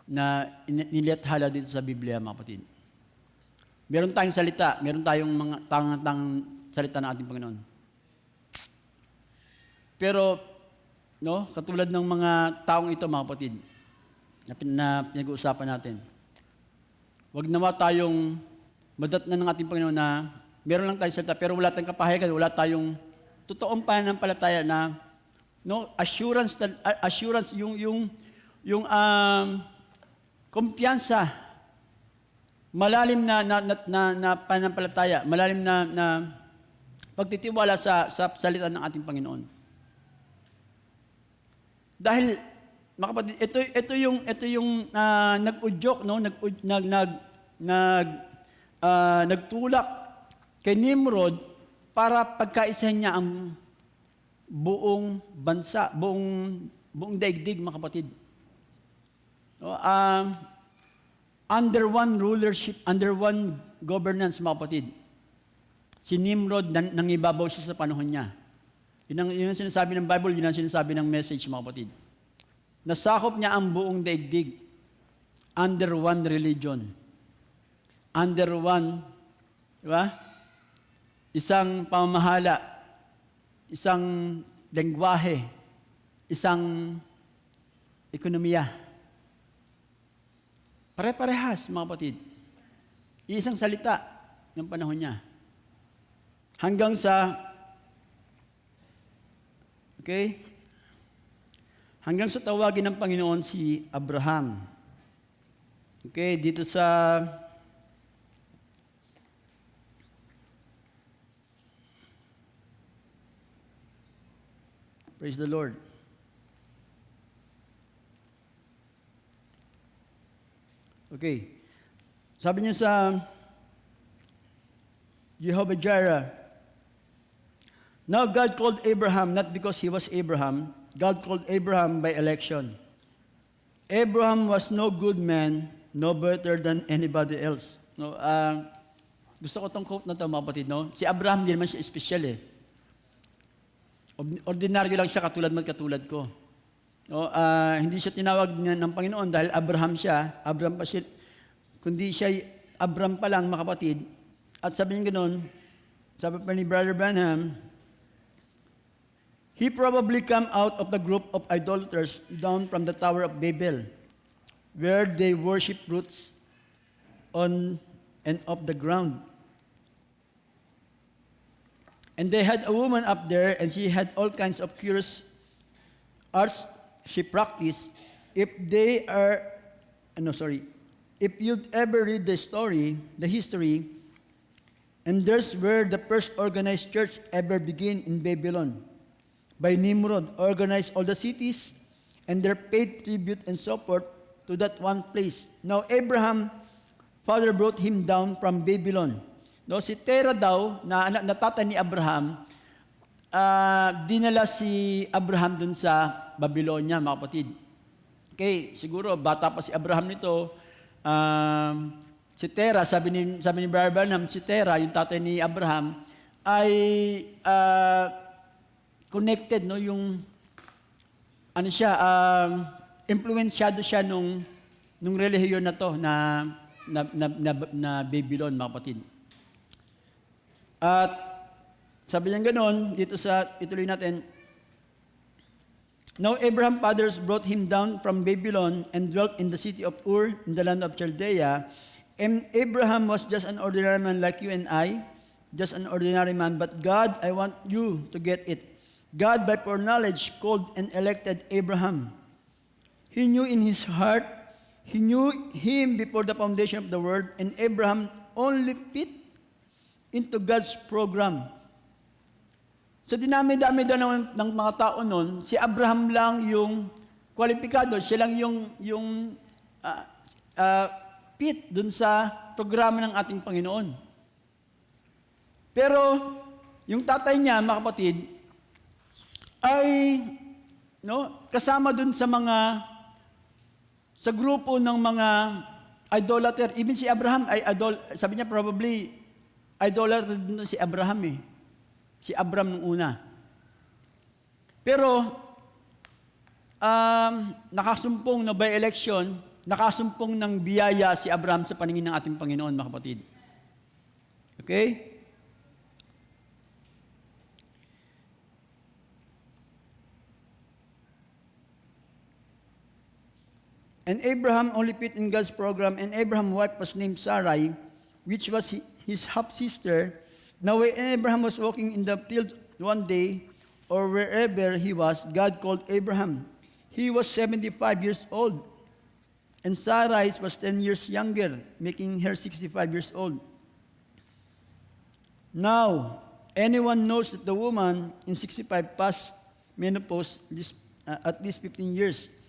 na nilathala dito sa Biblia, mga kapatid. Meron tayong salita, meron tayong mga tangang salita ng ating Panginoon. Pero, katulad ng mga taong ito, mga kapatid, na pinag-uusapan natin, wag naman tayong madatnan ng ating Panginoon na meron lang tayong salita, pero wala tayong kapahayagan, wala tayong totoong pananampalataya na assurance, yung kumpiyansa, malalim na pananampalataya, malalim na pagtitiwala sa salita ng ating Panginoon. Dahil, mga kapatid, ito yung nag-udyok, nagtulak kay Nimrod para pagkaisahin niya ang buong bansa, buong daigdig, mga kapatid. Under one rulership, under one governance, mga kapatid. Si Nimrod, nangibabaw siya sa panahon niya. Yun ang sinasabi ng Bible, yun ang sinasabi ng message, mga kapatid. Nasakop niya ang buong daigdig under one religion. Under one, di ba? Isang pamamahala, isang lengguwahe, isang ekonomiya. Pare-parehas, mga kapatid. Isang salita ng panahon niya. Hanggang sa, hanggang sa tawagin ng Panginoon si Abraham. Dito sa praise the Lord. Sabi niya sa Jehovah Jireh, now God called Abraham not because he was Abraham. God called Abraham by election. Abraham was no good man, no better than anybody else. Gusto ko itong quote na ito, mga kapatid. Si Abraham, hindi naman siya special eh. Ordinaryo lang siya katulad ko. Hindi siya tinawag ng Panginoon dahil Abraham siya. Abraham pa siya. Kundi siya Abraham pa lang, mga kapatid. At sabi niya ganoon, sabi pa ni Brother Branham, he probably come out of the group of idolaters down from the Tower of Babel, where they worship roots on and off the ground. And they had a woman up there, and she had all kinds of curious arts she practiced. If you'd ever read the history, and there's where the first organized church ever began in Babylon. By Nimrod, organized all the cities, and they paid tribute and support to that one place. Now Abraham, father brought him down from Babylon. Si Terah daw, na anak na tatay ni Abraham, dinala si Abraham dun sa Babylonia, mga kapatid. Siguro, bata pa si Abraham nito, si Terah, sabi ni Brother Branham, si Terah, yung tatay ni Abraham, ay connected, influensyado siya nung relihiyon na to na Babylon, mga kapatid. At sabi niya ganoon, ituloy natin, now Abraham's fathers brought him down from Babylon and dwelt in the city of Ur in the land of Chaldea. And Abraham was just an ordinary man like you and I, just an ordinary man. But God, I want you to get it. God, by foreknowledge, called and elected Abraham. He knew in his heart, he knew him before the foundation of the world, and Abraham only fit into God's program. So dinami-dami daw ng mga tao noon, si Abraham lang yung kwalipikado, siya lang yung fit dun sa programa ng ating Panginoon. Pero yung tatay niya, mga kapatid, ay kasama dun sa grupo ng mga idolater. Even si Abraham ay sabi niya probably idolater din si Abraham eh. Si Abram nung una. Pero nakasumpong na by election, nakasumpong ng biyaya si Abraham sa paningin ng ating Panginoon, mga kapatid. Okay? And Abraham only fit in God's program, and Abraham's wife was named Sarai, which was his half-sister. Now when Abraham was walking in the field one day, or wherever he was, God called Abraham. He was 75 years old, and Sarai was 10 years younger, making her 65 years old. Now, anyone knows that the woman in 65 passed menopause at least 15 years.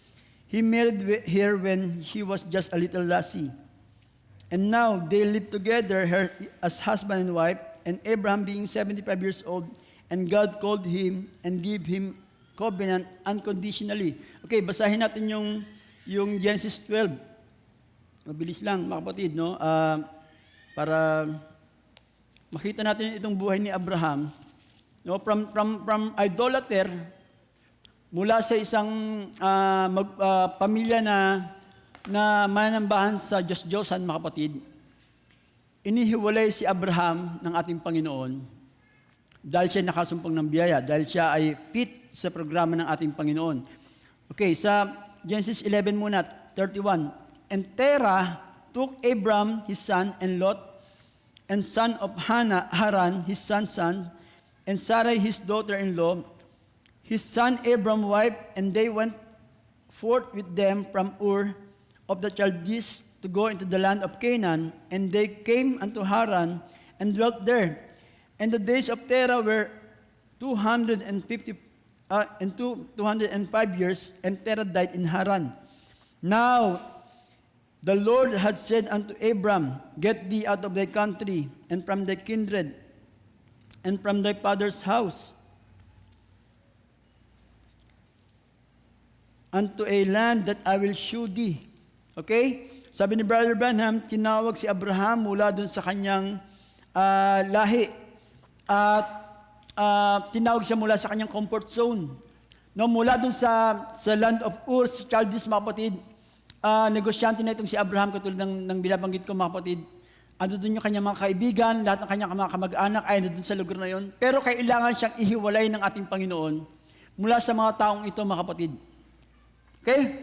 He married her when she was just a little lassie. And now they live together as husband and wife, and Abraham being 75 years old, and God called him and gave him covenant unconditionally. Okay, basahin natin yung Genesis 12. Mabilis lang, mga kapatid, no? Para makita natin itong buhay ni Abraham. No? From idolater, mula sa isang pamilya na manambahan sa Diyos-Diyosan, mga kapatid, inihiwalay si Abraham ng ating Panginoon dahil siya nakasumpong ng biyaya, dahil siya ay fit sa programa ng ating Panginoon. Okay, sa Genesis 11 muna, 31. And Terah took Abram, his son, and Lot, and son of Haran, his son's son, and Sarai, his daughter-in-law, his son Abram's wife, and they went forth with them from Ur of the Chaldees to go into the land of Canaan, and they came unto Haran and dwelt there. And the days of Terah were 205 years, and Terah died in Haran. Now the Lord had said unto Abram, Get thee out of thy country, and from thy kindred, and from thy father's house, unto a land that I will shew thee. Okay? Sabi ni Brother Branham, tinawag si Abraham mula dun sa kanyang lahi. At tinawag siya mula sa kanyang comfort zone. No, mula dun sa land of Ur, sa Chaldees, mga kapatid, negosyante na itong si Abraham, katulad ng binabanggit ko, mga kapatid. Ando dun yung kanyang mga kaibigan, lahat ng kanyang mga kamag-anak ay dun sa lugar na yon. Pero kailangan siyang ihiwalay ng ating Panginoon mula sa mga taong ito, mga kapatid. Okay?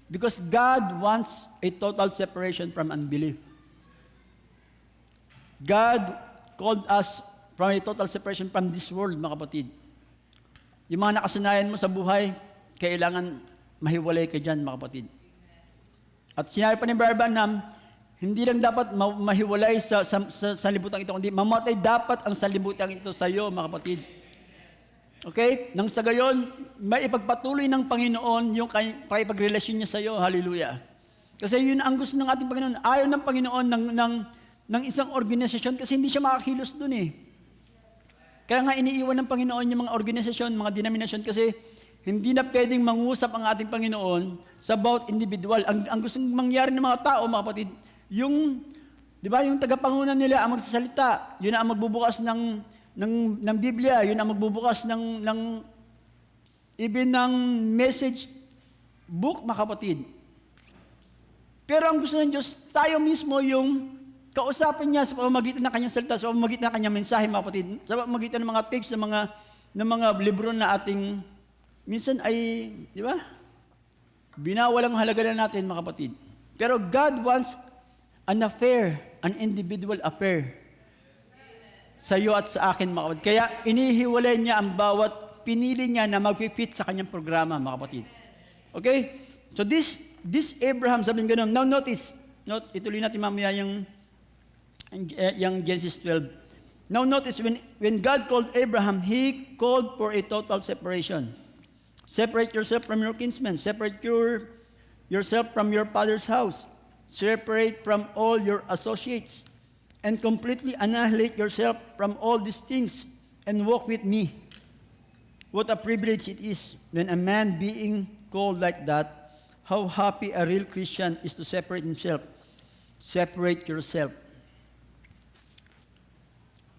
Because God wants a total separation from unbelief. God called us from a total separation from this world, mga kapatid. Yung mga nakasanayan mo sa buhay, kailangan mahiwalay ka dyan, mga kapatid. At sinabi pa ni Brother Branham, hindi lang dapat mahiwalay sa sanlibutan ito, kundi mamatay dapat ang sanlibutan ito sa iyo, mga kapatid. Okay? Nang sa gayon, may ipagpatuloy ng Panginoon yung pakipagrelasyon niya sa iyo. Hallelujah. Kasi yun ang gusto ng ating Panginoon. Ayaw ng Panginoon ng isang organisasyon kasi hindi siya makakilos dun eh. Kaya nga iniiwan ng Panginoon yung mga organisasyon, mga denominasyon kasi hindi na pwedeng mangusap ang ating Panginoon sa about individual. Ang gustong mangyari ng mga tao, mga kapatid, di ba, yung tagapangunan nila ang magsasalita, yun ang magbubukas ng Biblia, yun ang magbubukas ng message book, mga kapatid. Pero ang gusto ng Diyos, tayo mismo yung kausapin niya sa pamamagitan ng kanyang salita, sa pamamagitan ng kanyang mensahe, mga kapatid, sa pamamagitan ng mga tapes, ng mga libro na ating, minsan ay, di ba, binawalang halaga na natin, mga kapatid. Pero God wants an affair, an individual affair, sa iyo at sa akin, mga kapatid. Kaya inihiwalay niya ang bawat pinili niya na mag-fit sa kanyang programa, mga kapatid. Okay? So this Abraham, sabi ng ganun. Now notice, ituloy natin mamaya yung Genesis 12. Now notice, when God called Abraham, He called for a total separation. Separate yourself from your kinsmen. Separate yourself from your father's house. Separate from all your associates. And completely annihilate yourself from all these things and walk with me. What a privilege it is when a man being called like that. How happy a real Christian is to separate himself. Separate yourself.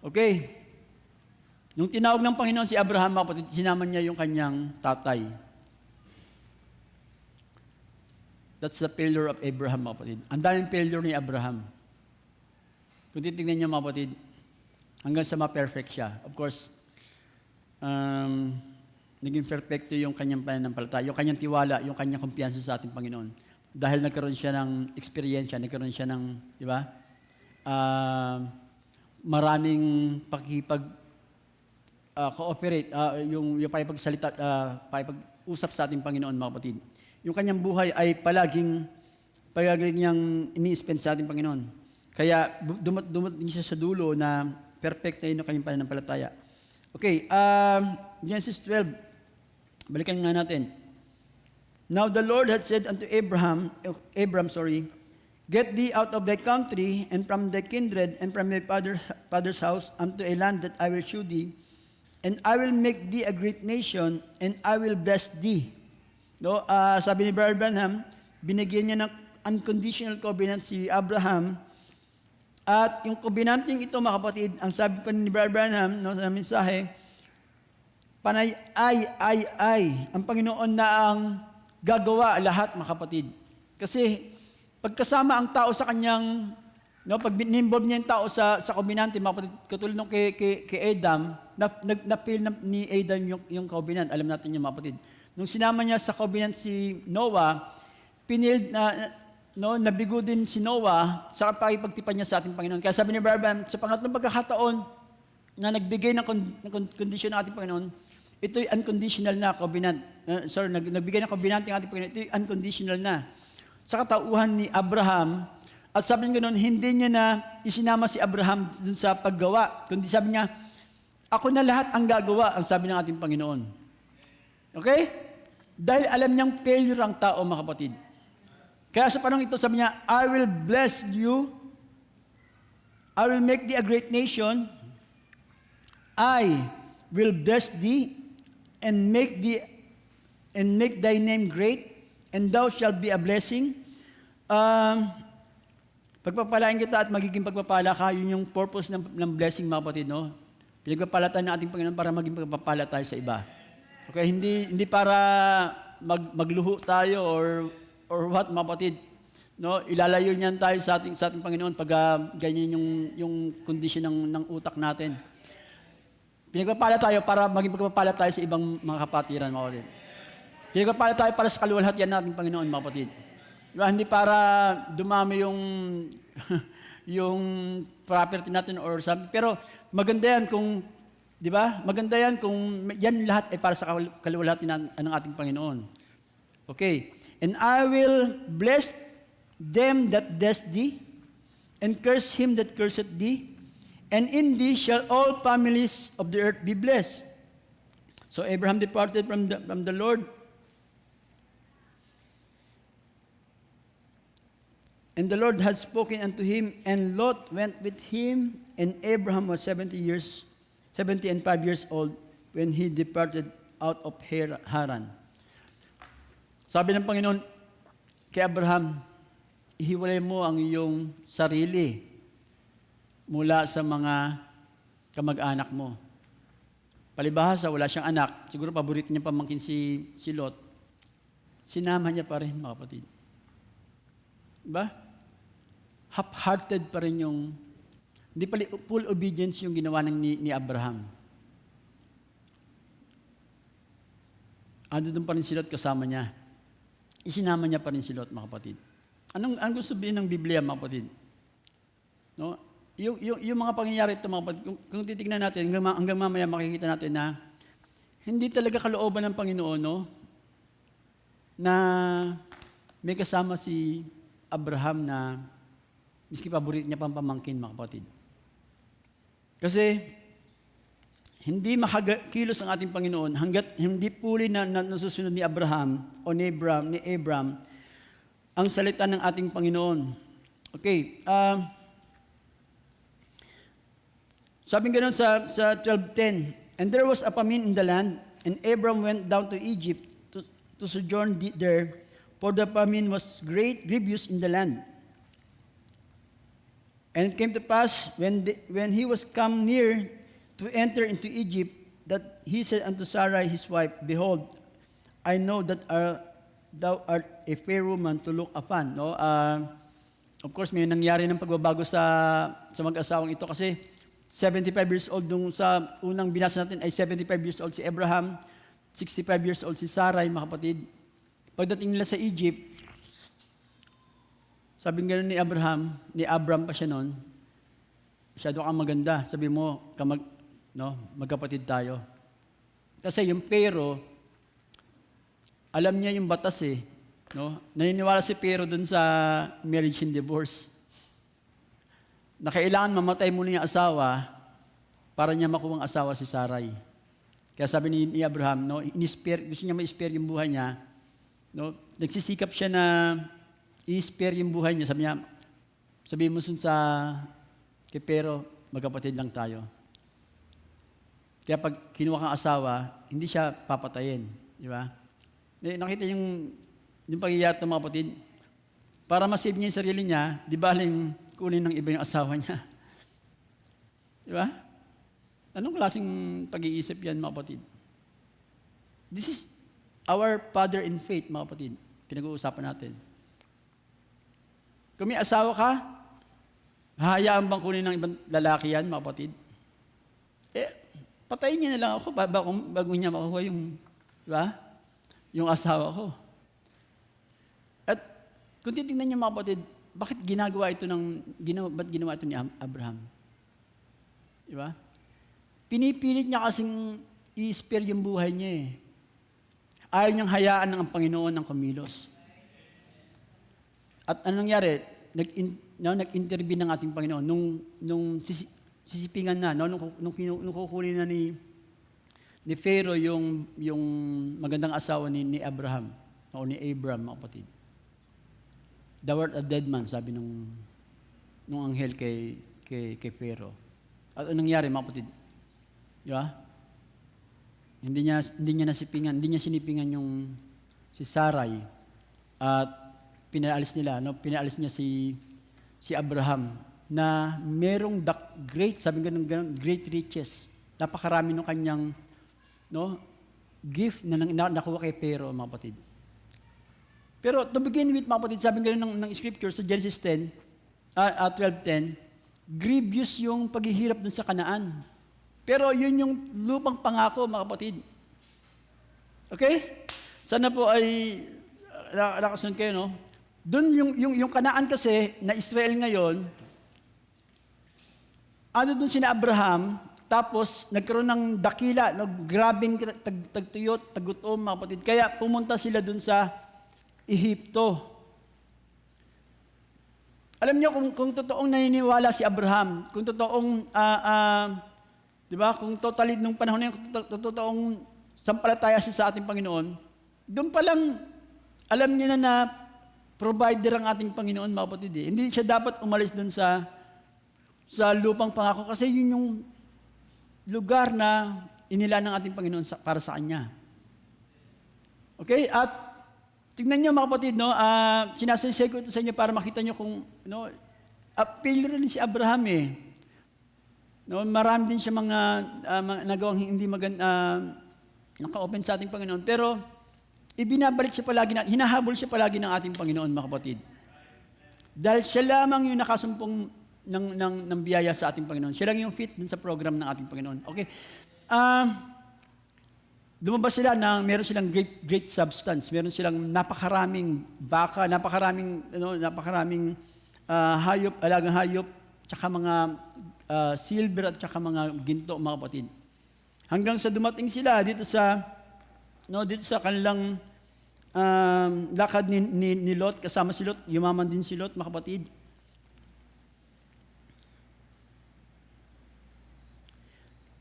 Okay. Nung tinawag ng Panginoon si Abraham, mga kapatid, sinama niya yung kanyang tatay. That's the failure of Abraham, mga kapatid. Ang daming failure ni Abraham. Kung titignan niyo, mga kapatid, hanggang sa ma-perfect siya. Of course, naging perfecto yung kanyang pananampalataya, yung kanyang tiwala, yung kanyang kumpiyansa sa ating Panginoon. Dahil nagkaroon siya ng experience, nagkaroon siya ng, di ba? Maraming cooperate, yung pakipagsalita, pakipag-usap sa ating Panginoon, mga kapatid. Yung kanyang buhay ay palaging niyang ini-spend sa ating Panginoon. Kaya dumating siya sa dulo na perfect na yun yung kanyang pananampalataya. Okay, Genesis 12. Balikan nga natin. Now the Lord had said unto Abram, Get thee out of thy country, and from thy kindred, and from thy father's house, unto a land that I will shew thee, and I will make thee a great nation, and I will bless thee. No, sabi ni Brother Branham, binigyan niya ng unconditional covenant si Abraham, at yung covenanting ito, mga kapatid, ang sabi pa ni Brother Branham, no, sa mensahe, panay ay, ang Panginoon na ang gagawa lahat, mga kapatid. Kasi, pagkasama ang tao sa kanyang, no, pag involve niya yung tao sa covenant, mga kapatid, katulad nung kay Adam, na-feel ni Adam yung covenant. Alam natin yung mga kapatid. Nung sinama niya sa covenant si Noah, nabigo din si Noah sa pakipagtipan niya sa ating Panginoon. Kaya sabi ni Barbam, sa pangatlong pagkakataon na nagbigay ng kondisyon ng ating Panginoon, ito'y unconditional na covenant. Nagbigay ng covenant ng ating Panginoon, ito'y unconditional na. Sa katauhan ni Abraham, at sabi niya ganoon, hindi niya na isinama si Abraham dun sa paggawa, kundi sabi niya, ako na lahat ang gagawa, ang sabi ng ating Panginoon. Okay? Dahil alam niyang failure ang tao, mga kapatid. Kaya sa panahon ito, sabi niya, I will bless you, I will make thee a great nation, I will bless thee, and make thy name great, and thou shalt be a blessing. Pagpapalain kita at magiging pagpapala ka, yun yung purpose ng blessing, mga kapatid, no? Pinagpapala tayo ng ating Panginoon para maging pagpapala tayo sa iba. Okay, hindi para magluho tayo or what, mga kapatid. No, ilalayo niyan tayo sa ating Panginoon pag ganyan yung condition ng utak natin. Pinagpapala tayo para maging pagpapala tayo sa ibang mga kapatiran, mga kapatid. Pinagpapala tayo para sa kaluwalhatian nating Panginoon, mga kapatid. Diba? Hindi para dumami yung property natin or something. Pero maganda yan kung, di ba? Maganda yan kung yan lahat ay para sa kaluwalhatian ng ating Panginoon. Okay. And I will bless them that bless thee, and curse him that curseth thee, and in thee shall all families of the earth be blessed. So Abraham departed from the Lord, and the Lord had spoken unto him, and Lot went with him, and Abraham was 70 and 5 years old when he departed out of Haran. Sabi ng Panginoon kay Abraham, ihiwalay mo ang iyong sarili mula sa mga kamag-anak mo. Palibhasa, wala siyang anak. Siguro paborito niya pamangkin si Lot. Sinama niya pa rin, mga kapatid. Diba? Half-hearted pa rin yung, hindi pala full obedience yung ginawa ni Abraham. Ando doon pa rin si Lot kasama niya. Isinama niya pa rin si Lot, mga kapatid. Anong gusto sabihin ng Biblia, mga kapatid? No? Yung mga pangyayari ito, mga kapatid, kung titignan natin, hanggang mamaya makikita natin na hindi talaga kalooban ng Panginoon, no? Na may kasama si Abraham na miski paborito niya pang pamangkin, mga kapatid. Kasi hindi makakilos ang ating Panginoon hanggat hindi puli na nasusunod ni Abraham o ni Abram ang salita ng ating Panginoon. Okay. Sabi ganoon sa 12:10, and there was a famine in the land, and Abram went down to Egypt to sojourn there, for the famine was grievous in the land. And it came to pass, when he was come near to enter into Egypt, that he said unto Sarai his wife, Behold, I know that thou art a fair woman to look upon. No? Of course, may nangyari ng pagbabago sa mag-asawang ito kasi 75 years old nung sa unang binasa natin ay 75 years old si Abraham, 65 years old si Sarai, mga kapatid. Pagdating nila sa Egypt, sabi nga ni Abram pa siya noon, masyado kang maganda. Sabi mo, magkapatid tayo. Kasi yung Pero, alam niya yung batas eh. No? Naniniwala si Pero dun sa marriage and divorce. Na kailangan mamatay muna yung asawa para niya makuha ang asawa si Sarai. Kaya sabi ni Abraham, no, gusto niya ma-spare yung buhay niya. No? Nagsisikap siya na i-spare yung buhay niya. Sabi mo kay Pero, magkapatid lang tayo. Kaya pag kinuha kang asawa, hindi siya papatayin. Di ba? Nakita yung pagyayari ng mga kapatid. Para masave niya yung sarili niya, di ba aling kunin ng iba yung asawa niya? Di ba? Anong klaseng pag-iisip yan, mga kapatid? This is our father in faith, mga kapatid. Pinag-uusapan natin. Kung may asawa ka, hahayaan bang kunin ng ibang lalaki yan, mga kapatid? Patayin niya na lang ako bago niya makuha yung, di ba? Yung asawa ko. At kung titingnan niyo, mga kapatid, bakit ba't ginawa ito ni Abraham? Di ba? Pinipilit niya kasing i-spare yung buhay niya eh. Ayaw niyang hayaan ng Panginoon ng kumilos. At anong nangyari? Nag-intervene ng ating Panginoon nung sisipingan na, nung kukunin na ni Pharaoh yung magandang asawa ni Abraham o ni Abram, mga kapatid. Thou art a dead man, sabi nung anghel kay Pharaoh. At anong nangyari, mga kapatid? Di ba? Hindi niya sinipingan yung si Sarai at pinaalis niya si Abraham na merong sabi ganun, great riches. Napakarami ng kanyang gift na nakuha kay Pharaoh, mga kapatid. Pero to begin with, mga kapatid, sabi ganun ng scripture sa Genesis 12:10, grievous yung paghihirap dun sa Kanaan. Pero yun yung lupang pangako, mga kapatid. Okay? Sana po ay nakasunod kayo, no? Doon yung Kanaan kasi na Israel ngayon, doon sina Abraham, tapos nagkaroon ng dakila, grabing tagtuyot, tagutom, mga kapatid. Kaya pumunta sila doon sa Ehipto. Alam niyo kung totoong naniniwala si Abraham, kung totoong di ba, kung totally nung panahon na yun, totoong sampalataya siya sa ating Panginoon, doon pa lang alam niya na provider ang ating Panginoon, mga kapatid. Hindi siya dapat umalis doon sa lupang pangako kasi yun yung lugar na inila ng ating Panginoon para sa Kanya. Okay? At tignan niyo, mga kapatid, sinasasay ko ito sa inyo para makita niyo kung failure rin si Abraham eh. Marami din siya mga nagawang hindi naka-open sa ating Panginoon. Pero ibinabalik siya palagi, hinahabol siya palagi ng ating Panginoon, mga kapatid. Dahil siya lamang yung nakasumpong ng biyaya sa ating Panginoon. Siya lang yung fit dun sa program ng ating Panginoon. Okay. Lumabas sila na meron silang great substance. Meron silang napakaraming baka, napakaraming hayop, alagang hayop, tsaka mga silver at tsaka mga ginto, mga kapatid. Hanggang sa dumating sila dito sa kanilang lakad ni Lot, kasama si Lot, yumaman din si Lot, mga kapatid.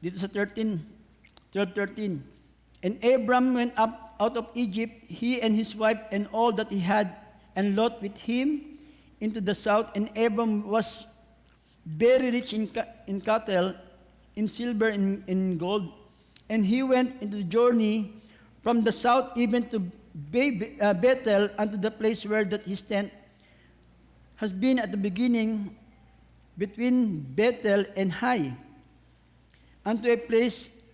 dito sa 12:13. And Abram went up out of Egypt, he and his wife and all that he had, and Lot with him into the south. And Abram was very rich in cattle, in silver, in gold. And he went into the journey from the south even to Bethel, unto the place where that his tent has been at the beginning, between Bethel and Hai, unto a place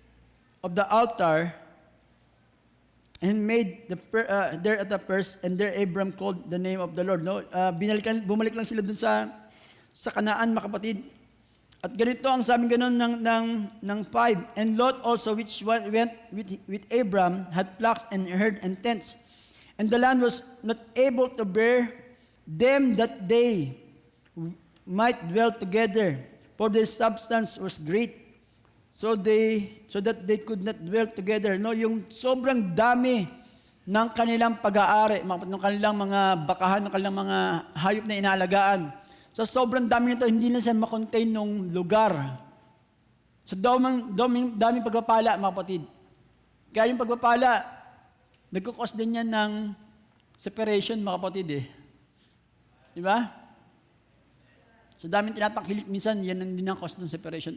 of the altar, and made there at the first, and there Abram called the name of the Lord. No, bumalik lang sila dun sa Kanaan, mga kapatid. At ganito ang sabi ganun ng 5. And Lot also, which went with Abram, had flocks and herd and tents. And the land was not able to bear them, that they might dwell together, for their substance was great. So that they could not dwell together. No, yung sobrang dami ng kanilang pag-aari, ng kanilang mga bakahan, ng kanilang mga hayop na inaalagaan. So sobrang dami nito, hindi na siya makontain nung lugar. So daming pagpapala, mga kapatid. Kaya yung pagpapala, nagkukos din yan ng separation, mga kapatid eh. Di ba? So daming tinatangkilik minsan, yan ang din ang cause ng separation.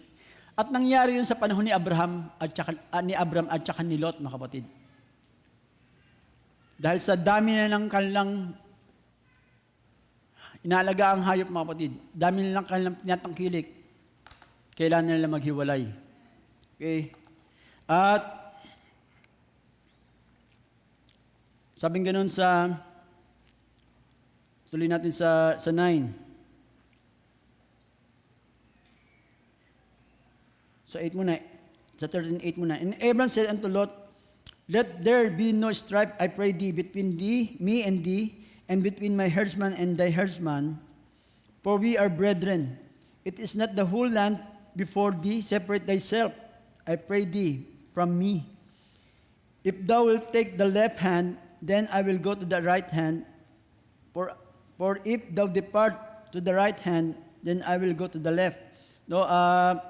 At nangyari yun sa panahon ni Abram at saka ni Lot, mga kapatid. Dahil sa dami na ng kanilang inaalaga ang hayop, mga kapatid, dami na ng kanilang tinatangkilik, kailangan nila maghiwalay. Okay? At sabing ganun tuloy natin sa 9. Sa 8 muna, sa 13:8 muna. And Abram said unto Lot, let there be no strife, I pray thee, between me and thee, and between my herdsman and thy herdsman, for we are brethren. It is not the whole land before thee, separate thyself, I pray thee, from me. If thou wilt take the left hand, then I will go to the right hand, for if thou depart to the right hand, then I will go to the left. No,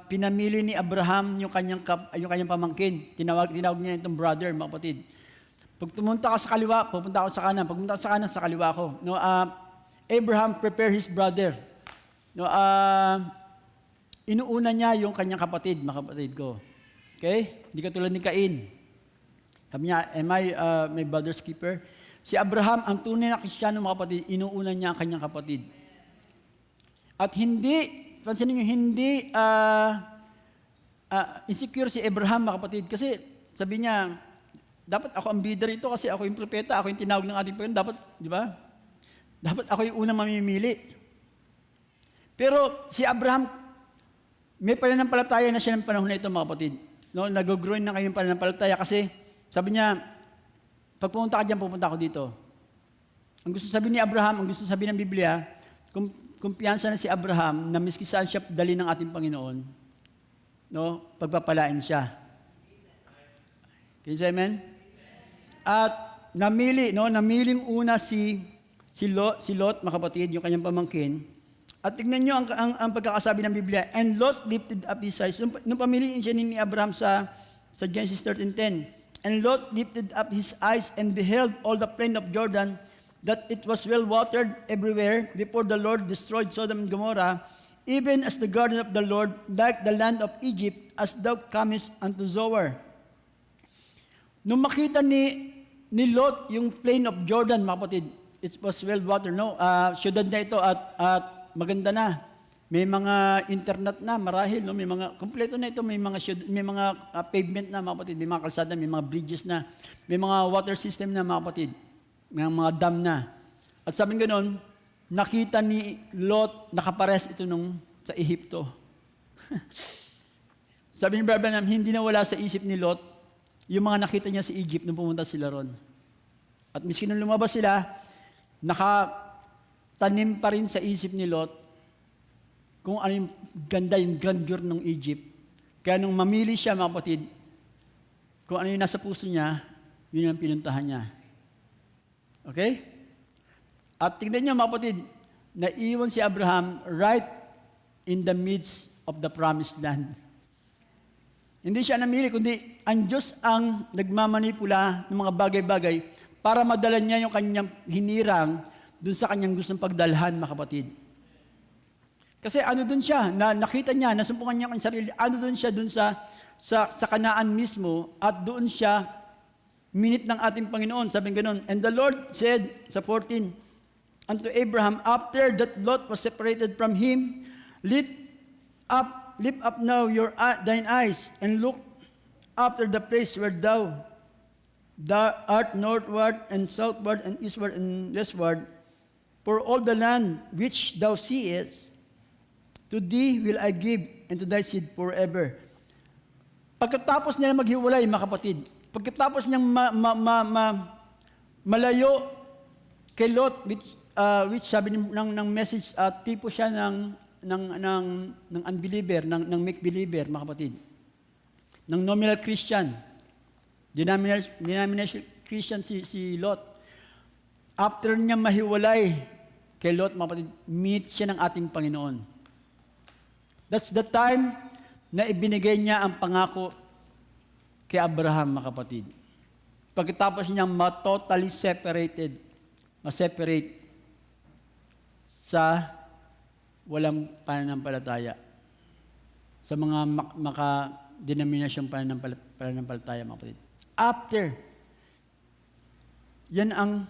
pinamili ni Abraham yung kanyang pamangkin. Tinawag niya itong brother, mga kapatid. Pag tumunta ka sa kaliwa, pupunta ako sa kanan. Pag pumunta ka sa kanan, sa kaliwa ko. No, Abraham prepared his brother. No, inuuna niya yung kanyang kapatid, mga kapatid ko. Okay? Hindi ka tulad ni Cain. Sabi niya, am I my brother's keeper? Si Abraham, ang tunay na Kristiyano, mga kapatid, inuuna niya ang kanyang kapatid. At pansinin niyo, hindi insecure si Abraham, mga kapatid. Kasi sabi niya, dapat ako ang bida rito kasi ako yung propeta, ako yung tinawag ng ating Panginoon. Dapat, di ba? Dapat ako yung unang mamimili. Pero si Abraham, may pananampalataya na siya ng panahon na ito, mga kapatid. No, nag-grow na kayong pananampalataya kasi sabi niya, pag pumunta ka dyan, pupunta ako dito. Ang gusto sabihin ni Abraham, ang gusto sabihin ng Biblia, kumpiyansa na si Abraham na miski saan siya dali ng ating Panginoon, no, pagpapalain siya. Can you say amen? At namiling una si Lot, mga kapatid, yung kanyang pamangkin. At tignan nyo ang pagkakasabi ng Biblia. And Lot lifted up his eyes. Nung pamiliin siya ni Abraham sa Genesis 13:10. And Lot lifted up his eyes and beheld all the plain of Jordan, that it was well watered everywhere, before the Lord destroyed Sodom and Gomorrah, even as the garden of the Lord, like the land of Egypt, as thou comest unto Zoar. Nung makita ni Lot yung plain of Jordan, mga kapatid, it was well watered, no? Syudad na ito at maganda na. May mga internet na, marahil, no? May mga kompleto na ito, may mga pavement na, mga kapatid, may mga kalsada, may mga bridges na, may mga water system na, mga kapatid. May mga dam na. At sabi gano'n, nakita ni Lot, nakapares ito sa Ehipto. Sabi ni Brother Branham, hindi na wala sa isip ni Lot yung mga nakita niya sa Egypt nung pumunta sila ron. At miskin nung lumabas sila, nakatanim pa rin sa isip ni Lot kung ano yung ganda, yung grandeur ng Egypt. Kaya nung mamili siya, mga kapatid, kung ano yung nasa puso niya, yun ang pinuntahan niya. Okay? At tignan niyo, mga kapatid, naiwan si Abraham right in the midst of the promised land. Hindi siya namili, kundi ang Diyos ang nagmamanipula ng mga bagay-bagay para madala niya yung kanyang hinirang dun sa kanyang gustong pagdalhan, mga kapatid. Kasi ano dun siya, nakita niya, nasumpungan niya ang kanyang sarili, ano dun siya dun sa Kanaan mismo, at doon siya minute ng ating Panginoon. Sabi ganoon, and the Lord said, sa 14, unto Abraham, after that Lot was separated from him, lift up now thine eyes, and look after the place where thou art, northward and southward and eastward and westward, for all the land which thou seest, to thee will I give, and to thy seed forever. Pagkatapos niya maghiwalay, mga kapatid, pagkatapos niyang malayo kay Lot, which sabi ng message, tipo siya ng unbeliever, ng make believer, mga kapatid, ng nominal Christian, denominational Christian si Lot. After niya mahiwalay kay Lot, mga kapatid, meet siya ng ating Panginoon. That's the time na ibinigay niya ang pangako kay Abraham, mga kapatid. Pagkatapos niyang totally ma-separate sa walang pananampalataya. Sa mga maka-denominasyong pananampalataya, mga kapatid. After, yan ang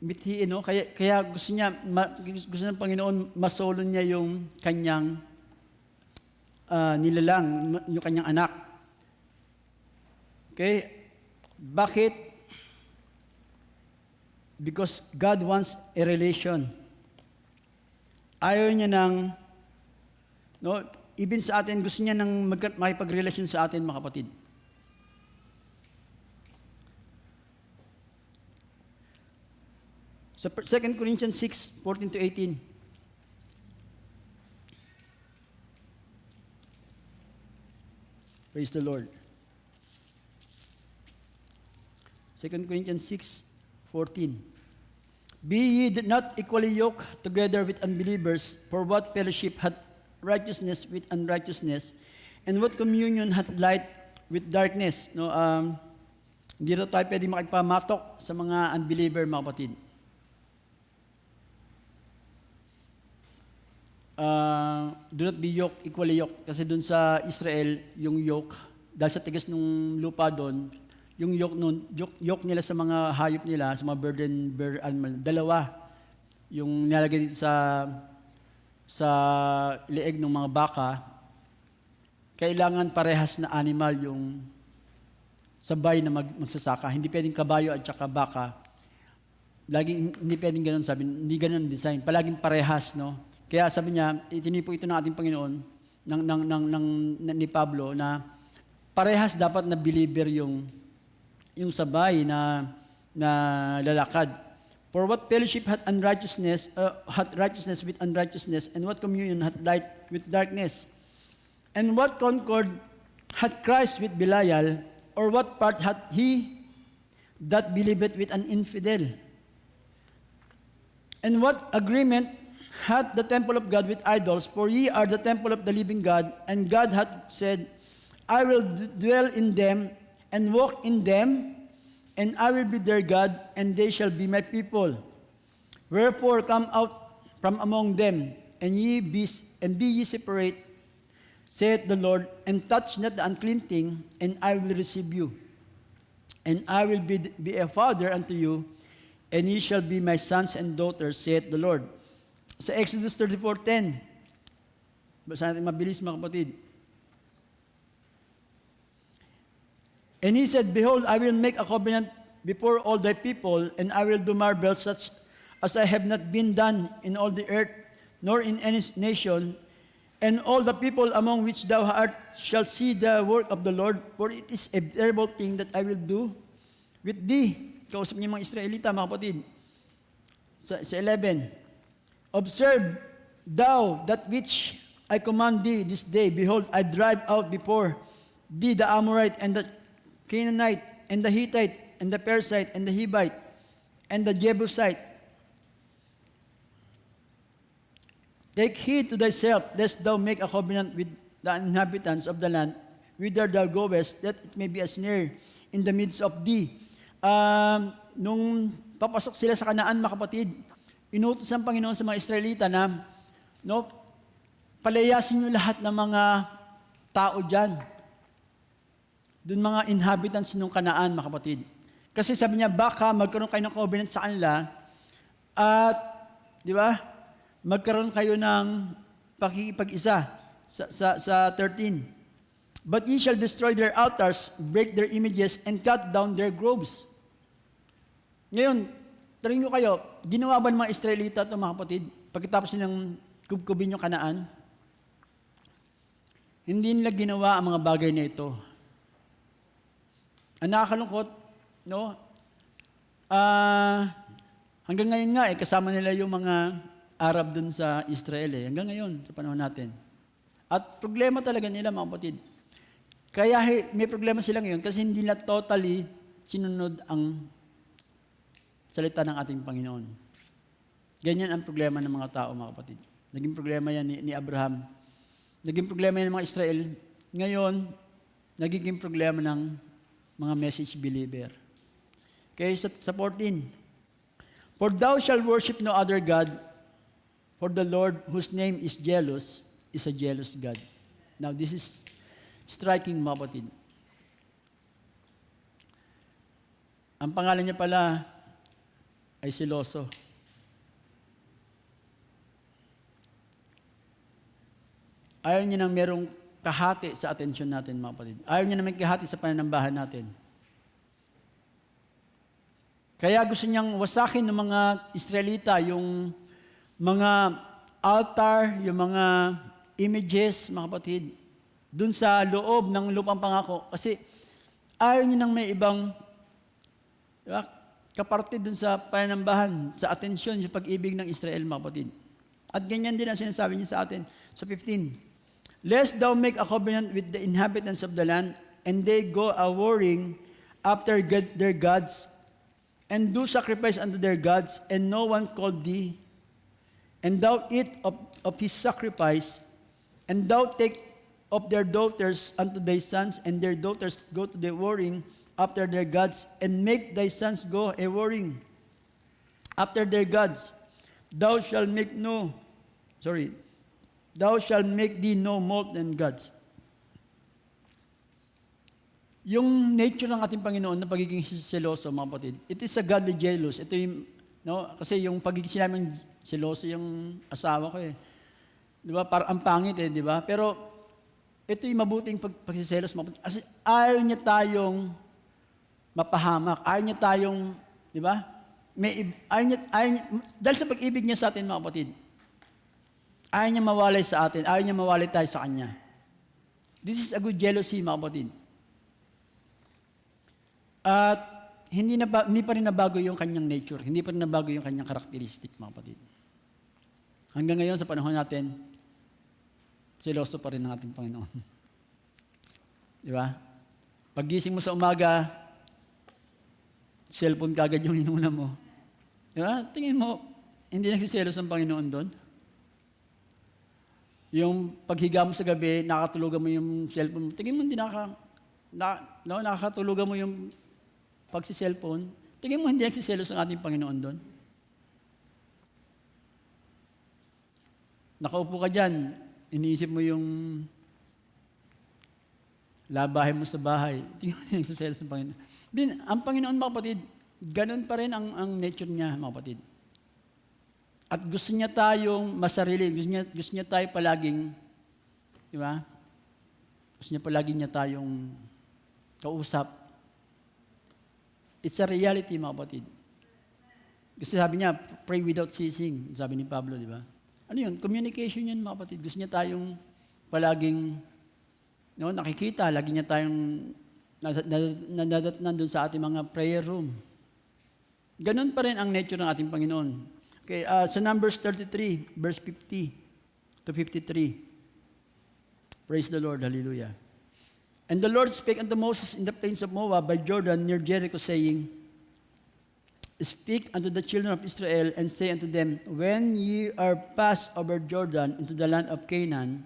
mithiin, no? Kaya gusto ng Panginoon, masolo niya yung kanyang nilalang, yung kanyang anak. Okay? Bakit? Because God wants a relation. Ayaw niya even sa atin, gusto niya makipag-relasyon sa atin, mga kapatid. Sa 2 Corinthians 6:14-18, praise the Lord. 2 Corinthians 6:14. Be ye not equally yoked together with unbelievers, for what fellowship hath righteousness with unrighteousness, and what communion hath light with darkness? Hindi na tayo pwede makipamatok sa mga unbeliever, mga kapatid. Do not be yoked, equally yoked. Kasi dun sa Israel, yung yoke, dahil sa tigas ng lupa doon, yung yoke nila sa mga hayop nila, sa mga burden animal, dalawa. Yung nilalagay dito sa leeg ng mga baka, kailangan parehas na animal yung sabay na magsasaka. Hindi pwedeng kabayo at saka baka. Hindi pwedeng ganun, sabi, hindi ganun ang design. Palaging parehas, no? Kaya sabi niya, itinipo ito ng ating Panginoon, ni Pablo, na parehas dapat na believer yung sabay na lalakad. For what fellowship hath righteousness with unrighteousness, and what communion hath light with darkness? And what concord hath Christ with Belial, or what part hath he that believeth with an infidel? And what agreement hath the temple of God with idols? For ye are the temple of the living God, and God hath said, I will dwell in them, and walk in them, and I will be their God, and they shall be my people. Wherefore come out from among them, and be ye separate, saith the Lord, and touch not the unclean thing, and I will receive you. And I will be a father unto you, and ye shall be my sons and daughters, saith the Lord. Sa Exodus 34:10, basta natin mabilis, mga kapatid. And he said, behold, I will make a covenant before all thy people, and I will do marvels such as I have not been done in all the earth, nor in any nation. And all the people among which thou art shall see the work of the Lord, for it is a terrible thing that I will do with thee. Kausap niya mga Israelita, mga kapatid. Sa 11, observe thou that which I command thee this day. Behold, I drive out before thee the Amorite, and the Canaanite, and the Hittite, and the Perizzite, and the Hivite, and the Jebusite. Take heed to thyself, lest thou make a covenant with the inhabitants of the land whither thou goest, that it may be a snare in the midst of thee. Nung papasok sila sa Kanaan, mga kapatid, inutos ng Panginoon sa mga Israelita na, no, palayasin nyo lahat ng mga tao dyan. Doon mga inhabitants ng Kanaan, mga kapatid. Kasi sabi niya, baka magkaroon kayo ng covenant sa kanila at, di ba, magkaroon kayo ng pakikipag-isa sa 13. But ye shall destroy their altars, break their images, and cut down their groves. Ngayon, tarin nyo kayo, ginawa ba ng mga Israelita ito, mga kapatid, pagkatapos nilang kubkubin yung Kanaan? Hindi nila ginawa ang mga bagay na ito. Ang nakakalungkot, no? Hanggang ngayon nga, kasama nila yung mga Arab dun sa Israel. Hanggang ngayon, sa panahon natin. At problema talaga nila, mga kapatid. Kaya may problema sila ngayon kasi hindi nila totally sinunod ang salita ng ating Panginoon. Ganyan ang problema ng mga tao, mga kapatid. Naging problema yan ni Abraham. Naging problema yan ng mga Israel. Ngayon, nagiging problema ng mga message believer. Okay, sa 14. For thou shalt worship no other God, for the Lord whose name is jealous is a jealous God. Now, this is striking, mga kapatid. Ang pangalan niya pala ay seloso. Ayaw niya nang merong kahati sa atensyon natin, mga kapatid. Ayaw niya na may kahati sa pananambahan natin. Kaya gusto niyang wasakin ng mga Israelita yung mga altar, yung mga images, mga kapatid, dun sa loob ng lupang pangako. Kasi ayaw niya nang may ibang, diba, kaparte dun sa pananambahan, sa atensyon, sa pag-ibig ng Israel, mga kapatid. At ganyan din ang sinasabi niya sa atin sa 15. Lest thou make a covenant with the inhabitants of the land, and they go a-warring after their gods, and do sacrifice unto their gods, and no one called thee, and thou eat of his sacrifice, and thou take of their daughters unto thy sons, and their daughters go to the warring after their gods, and make thy sons go a-warring after their gods. Thou shalt make thee no molten gods. Yung nature ng ating Panginoon na pagiging seloso, mga kapatid, it is a godly jealous. Ito yung, no, kasi yung pagiging sinaming seloso yung asawa ko eh. Di ba? Parang ang pangit eh, di ba? Pero ito yung mabuting pagsiselos, mga kapatid. Kasi ayaw niya tayong mapahamak. Ayaw niya tayong, di ba? Dahil sa pag-ibig niya sa atin, mga kapatid, ayaw niya mawalay sa atin. Ayaw niya mawalay tayo sa Kanya. This is a good jealousy, mga kapatid. At hindi pa rin nabago yung kanyang nature. Hindi pa rin nabago yung kanyang karakteristik, mga kapatid. Hanggang ngayon, sa panahon natin, seloso pa rin ng ating Panginoon. Di ba? Paggising mo sa umaga, cellphone kagad yung inuna mo. Di ba? Tingin mo, hindi nagsiselos ang Panginoon doon. Yung paghiga mo sa gabi, nakatulugan mo yung cellphone mo. Tingin mo, hindi nakakatulugan mo yung pagsi-cellphone. Tingin mo, hindi nagsiselos ang ating Panginoon doon. Nakaupo ka dyan, iniisip mo yung labahin mo sa bahay. Tingin mo, hindi nagsiselos ang Panginoon. Ang Panginoon, mga kapatid, ganun pa rin ang nature niya, mga kapatid. At gusto niya tayong masarili, gusto niya tayo palaging, di ba? Gusto niya palaging niya tayong kausap. It's a reality, mga kapatid. Kasi sabi niya, pray without ceasing, sabi ni Pablo, di ba? Ano yun? Communication yun, mga kapatid. Gusto niya tayong palaging, no, nakikita, lagi niya tayong nandun sa ating mga prayer room. Ganun pa rin ang nature ng ating Panginoon. Okay, sa Numbers 33, verse 50 to 53. Praise the Lord, hallelujah. And the Lord spake unto Moses in the plains of Moab by Jordan near Jericho, saying, Speak unto the children of Israel, and say unto them, When ye are passed over Jordan into the land of Canaan,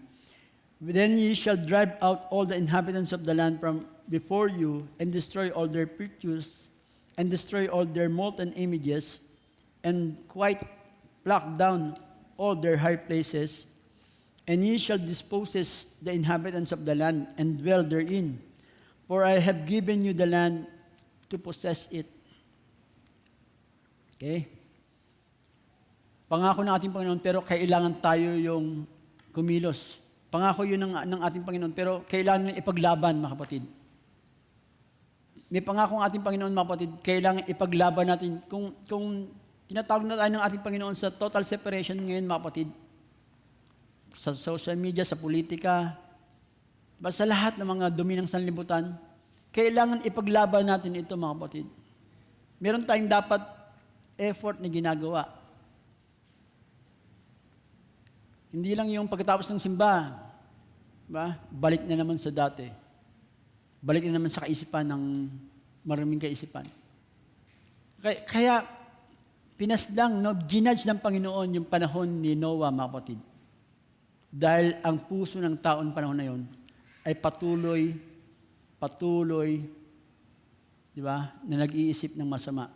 Then ye shall drive out all the inhabitants of the land from before you, and destroy all their pictures, and destroy all their molten images, and quite pluck down all their high places. And ye shall dispose the inhabitants of the land, and dwell therein. For I have given you the land to possess it. Okay? Pangako ng ating Panginoon, pero kailangan tayo yung kumilos. Pangako yun ng ating Panginoon, pero kailangan ipaglaban, mga kapatid. May pangako ang ating Panginoon, mga kapatid, kailangan ipaglaban natin. Kung tinatawag na tayo ng ating Panginoon sa total separation ngayon, mga kapatid, sa social media, sa politika, sa lahat ng mga dumi ng sanlibutan, kailangan ipaglaban natin ito, mga kapatid. Meron tayong dapat effort na ginagawa. Hindi lang yung pagkatapos ng simba, balik na naman sa dati. Balik na naman sa kaisipan ng maraming kaisipan. Kaya pinaslang, ginudge ng Panginoon yung panahon ni Noah, mga kapatid. Dahil ang puso ng taon panahon na yon ay patuloy, di ba, na nag-iisip ng masama.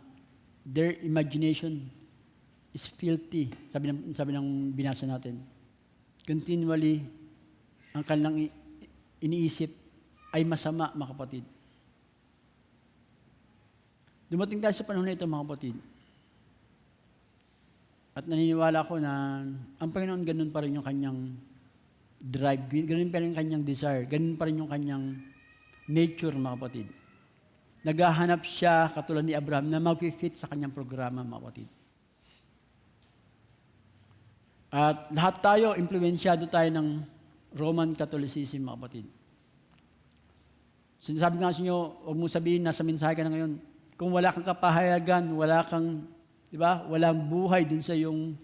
Their imagination is filthy, sabi ng binasa natin. Continually, ang kanilang iniisip ay masama, mga kapatid. Dumating tayo sa panahon na ito, mga kapatid. At naniniwala ko na ang Panginoon ganun pa rin yung kanyang drive, ganun pa rin yung kanyang desire, ganun pa rin yung kanyang nature, mga kapatid. Naghahanap siya, katulad ni Abraham, na mag-fit sa kanyang programa, mga kapatid. At lahat tayo, impluensyado tayo ng Roman Catholicism, mga kapatid. Sinasabi nga sa inyo, huwag mong sabihin, nasa mensahe ka na ngayon, kung wala kang kapahayagan, wala kang, di ba, walang buhay dun sa yung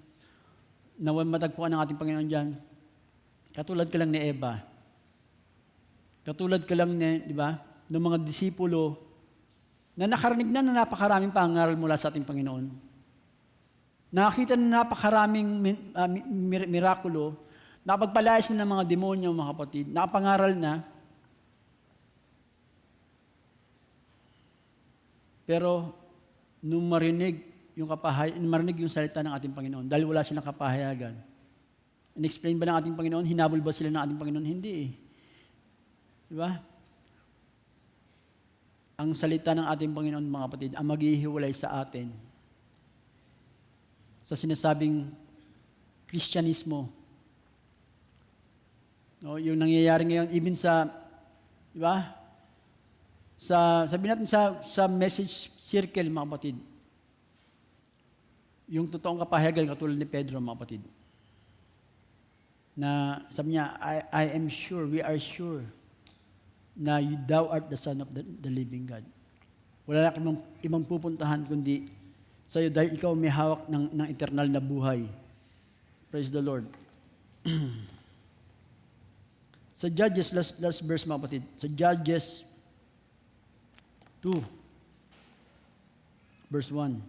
matagpuan ng ating Panginoon dyan, katulad ka lang ni Eva. Katulad ka lang ni, di ba, ng mga disipulo na nakarinig na napakaraming pangaral mula sa ating Panginoon. Nakakita na napakaraming mirakulo, nakapagpalayas na ng mga demonyo, mga kapatid, nakapangaral na. Pero, nung marinig yung salita ng ating Panginoon, dahil wala silang kapahayagan, in-explain ba ng ating Panginoon? Hinabol ba sila ng ating Panginoon? Hindi eh. Diba? Ang salita ng ating Panginoon, mga kapatid, ang maghihiwalay sa atin sa sinasabing Kristyanismo. No, yung nangyayari ngayon, even sa, di ba? Sabi natin sa message circle, mga kapatid. Yung totoong kapahayagan, katulad ni Pedro, mga kapatid. Na sabi niya, I am sure, we are sure, na thou art the Son of the living God. Wala na kang ibang pupuntahan kundi sa'yo dahil ikaw may hawak ng eternal na buhay. Praise the Lord. Sa Judges, last verse, mga kapatid. Sa Judges 2, verse 1.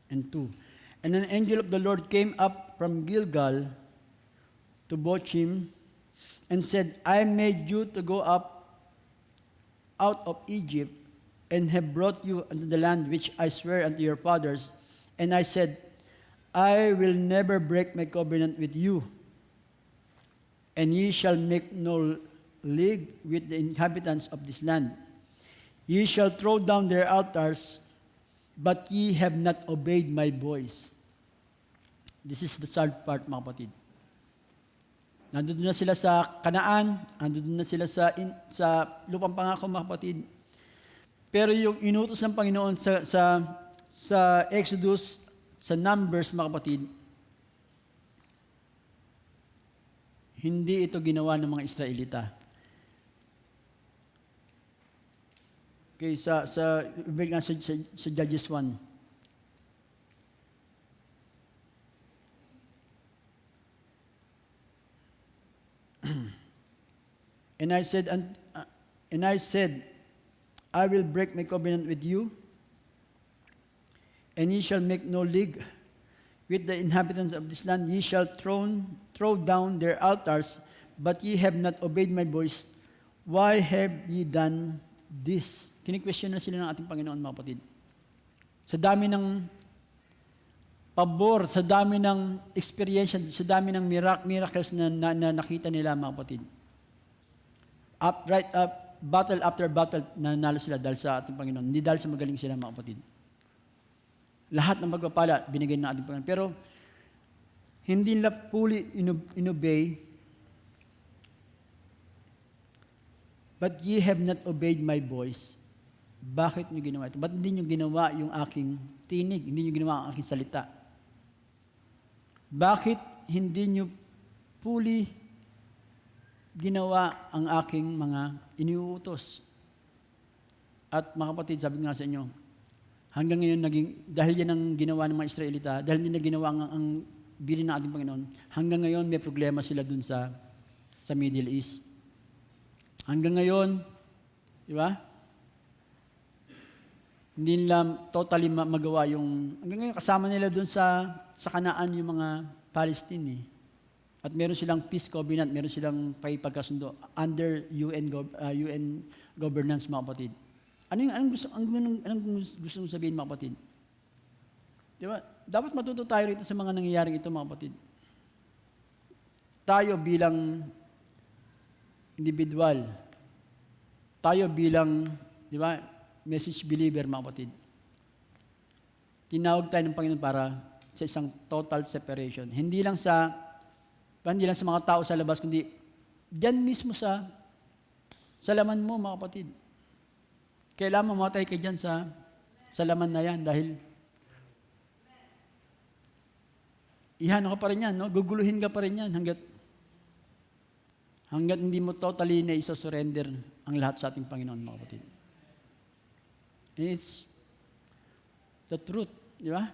And 2. And an angel of the Lord came up from Gilgal to Bochim and said, I made you to go up out of Egypt and have brought you unto the land which I swear unto your fathers. And I said, I will never break my covenant with you, and ye shall make no league with the inhabitants of this land. Ye shall throw down their altars, but ye have not obeyed my voice. This is the sad part, mga kapatid. Nandun na sila sa Kanaan, nandun na sila sa lupang pangako, mga kapatid. Pero yung inutos ng Panginoon sa Exodus, sa Numbers, mga kapatid, hindi ito ginawa ng mga Israelita. Okay, sa Judges 1. And I said, I will break my covenant with you, and ye shall make no league with the inhabitants of this land. Ye shall throw down their altars, but ye have not obeyed my voice. Why have ye done this? Kini-question na sila ng ating Panginoon, mga kapatid. Sa dami ng pabor, sa dami ng experience, sa dami ng miracles na nakita nila, mga kapatid. Right up, battle after battle, nanalo sila dahil sa ating Panginoon. Hindi dahil sa magaling sila, mga kapatid. Lahat ng pagpapala, binigay ng ating Panginoon. Pero, hindi nila fully inobey. But ye have not obeyed my voice. Bakit nyo ginawa ito? Ba't hindi nyo ginawa yung aking tinig? Hindi nyo ginawa ang aking salita? Bakit hindi nyo fully ginawa ang aking mga iniuutos? At mga kapatid, sabi nga sa inyo, hanggang ngayon, dahil yan ang ginawa ng mga Israelita, dahil hindi na ginawa ang bilin ng ating Panginoon, hanggang ngayon may problema sila dun sa Middle East. Hanggang ngayon, di ba? Hindi nila totally magawa hanggang ngayon kasama nila dun sa Kanaan yung mga Palestine. At meron silang peace covenant, meron silang pagkasundo under UN governance, mga kapatid. Anong gusto mong sabihin, mga kapatid? Di ba? Dapat matuto tayo rito sa mga nangyayaring ito, mga kapatid. Tayo bilang individual, tayo bilang, di ba, message believer, mga kapatid. Tinawag tayo ng Panginoon para sa isang total separation. Hindi lang sa mga tao sa labas, kundi diyan mismo sa laman mo, mga kapatid. Kailangan mamatay ka dyan sa laman na yan dahil ihano ka pa rin yan, no? Guguluhin ka pa rin yan hanggat hindi mo totally na iso-surrender ang lahat sa ating Panginoon, mga kapatid. And it's the truth, di ba?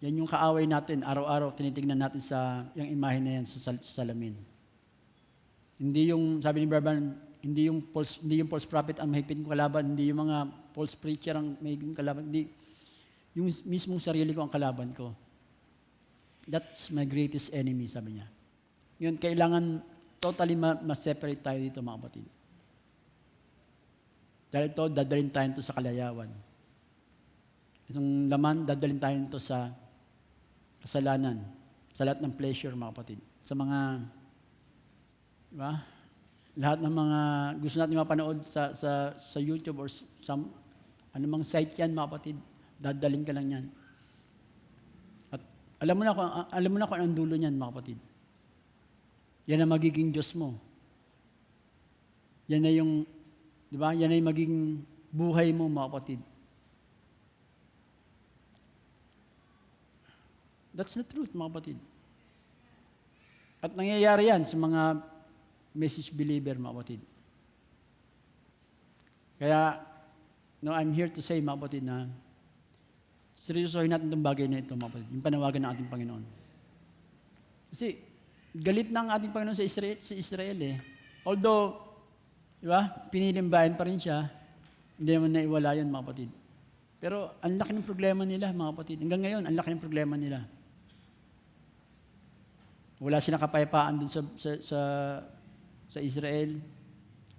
Yan yung kaaway natin, araw-araw tinitignan natin yung imahe na yan sa salamin. Hindi yung, sabi ni Barban, hindi yung false prophet ang mahigpit kong kalaban, hindi yung mga false preacher ang mahigpit kong kalaban, hindi yung mismong sarili ko ang kalaban ko. That's my greatest enemy, sabi niya. Yun, kailangan totally ma-separate tayo dito, mga kapatid. Dahil ito, dadalhin tayo ito sa kalayawan. Itong laman, dadalhin tayo ito sa kasalanan, sa lahat ng pleasure, mga kapatid. Sa mga, diba? Lahat ng mga gusto natin mapanood sa YouTube or anumang site yan, mga kapatid, dadalhin ka lang yan. At alam mo na kung anong dulo niyan, mga kapatid. Yan ang magiging Diyos mo. Yan na yung, di ba? Yan ay magiging buhay mo, mga kapatid. That's the truth, mga kapatid. At nangyayari yan sa mga message believer, mga kapatid. Kaya, I'm here to say, mga kapatid, na seryosohin natin itong bagay na ito, mga kapatid. Yung panawagan ng ating Panginoon. Kasi, galit na ang ating Panginoon sa Israel eh. Although, di ba, pinilimbayan pa rin siya, hindi naman naiwala yun, mga kapatid. Pero, ang laki ng problema nila, mga kapatid. Hanggang ngayon, ang laki ng problema nila. Wala silang kapayapaan dun sa Israel.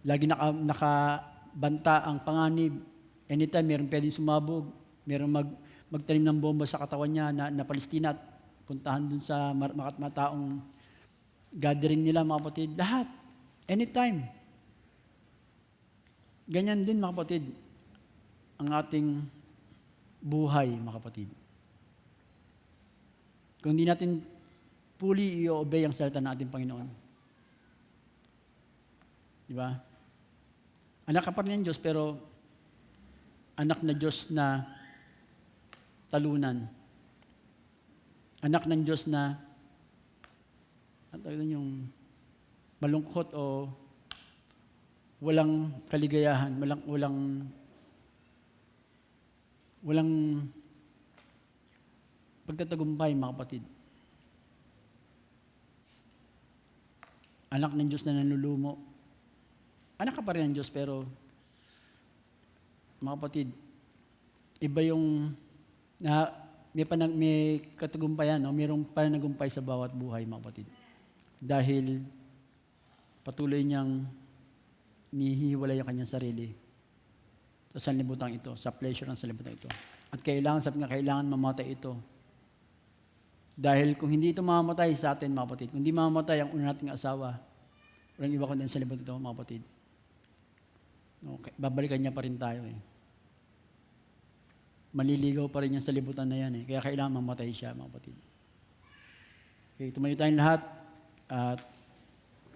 Lagi nakabanta ang panganib. Anytime, meron pwedeng sumabog. Meron magtanim ng bomba sa katawan niya na Palestina at puntahan dun sa mataong gathering nila, mga kapatid. Lahat. Anytime. Ganyan din, mga kapatid, ang ating buhay, mga kapatid. Kung hindi natin fully i-obey ang salita ng ating Panginoon. Di ba? Anak ka pa rin ng Diyos, pero anak na Diyos na talunan. Anak ng Diyos na yung malungkot o walang kaligayahan, walang pagtatagumpay, mga kapatid. Anak ng Diyos na nanlulumo. Anak ka pa rin ng Diyos, pero mga kapatid, iba yung may katagumpayan, no? Mayroong pananagumpay sa bawat buhay, mga kapatid. Dahil patuloy niyang nihihiwalay ang kanyang sarili sa sanlibutan ito, sa pleasure ng sanlibutan ito. At sabi nga, kailangan mamatay ito. Dahil kung hindi ito mamamatay sa atin, mga kapatid, kung hindi mamamatay ang una nating asawa, walang iba kundi sa sanlibutan ito, mga kapatid. Okay, babalikan niya pa rin tayo eh. Maliligaw pa rin yan sa libutan na yan eh. Kaya kailangan mamatay siya, mga kapatid. Okay, tumayo tayong lahat at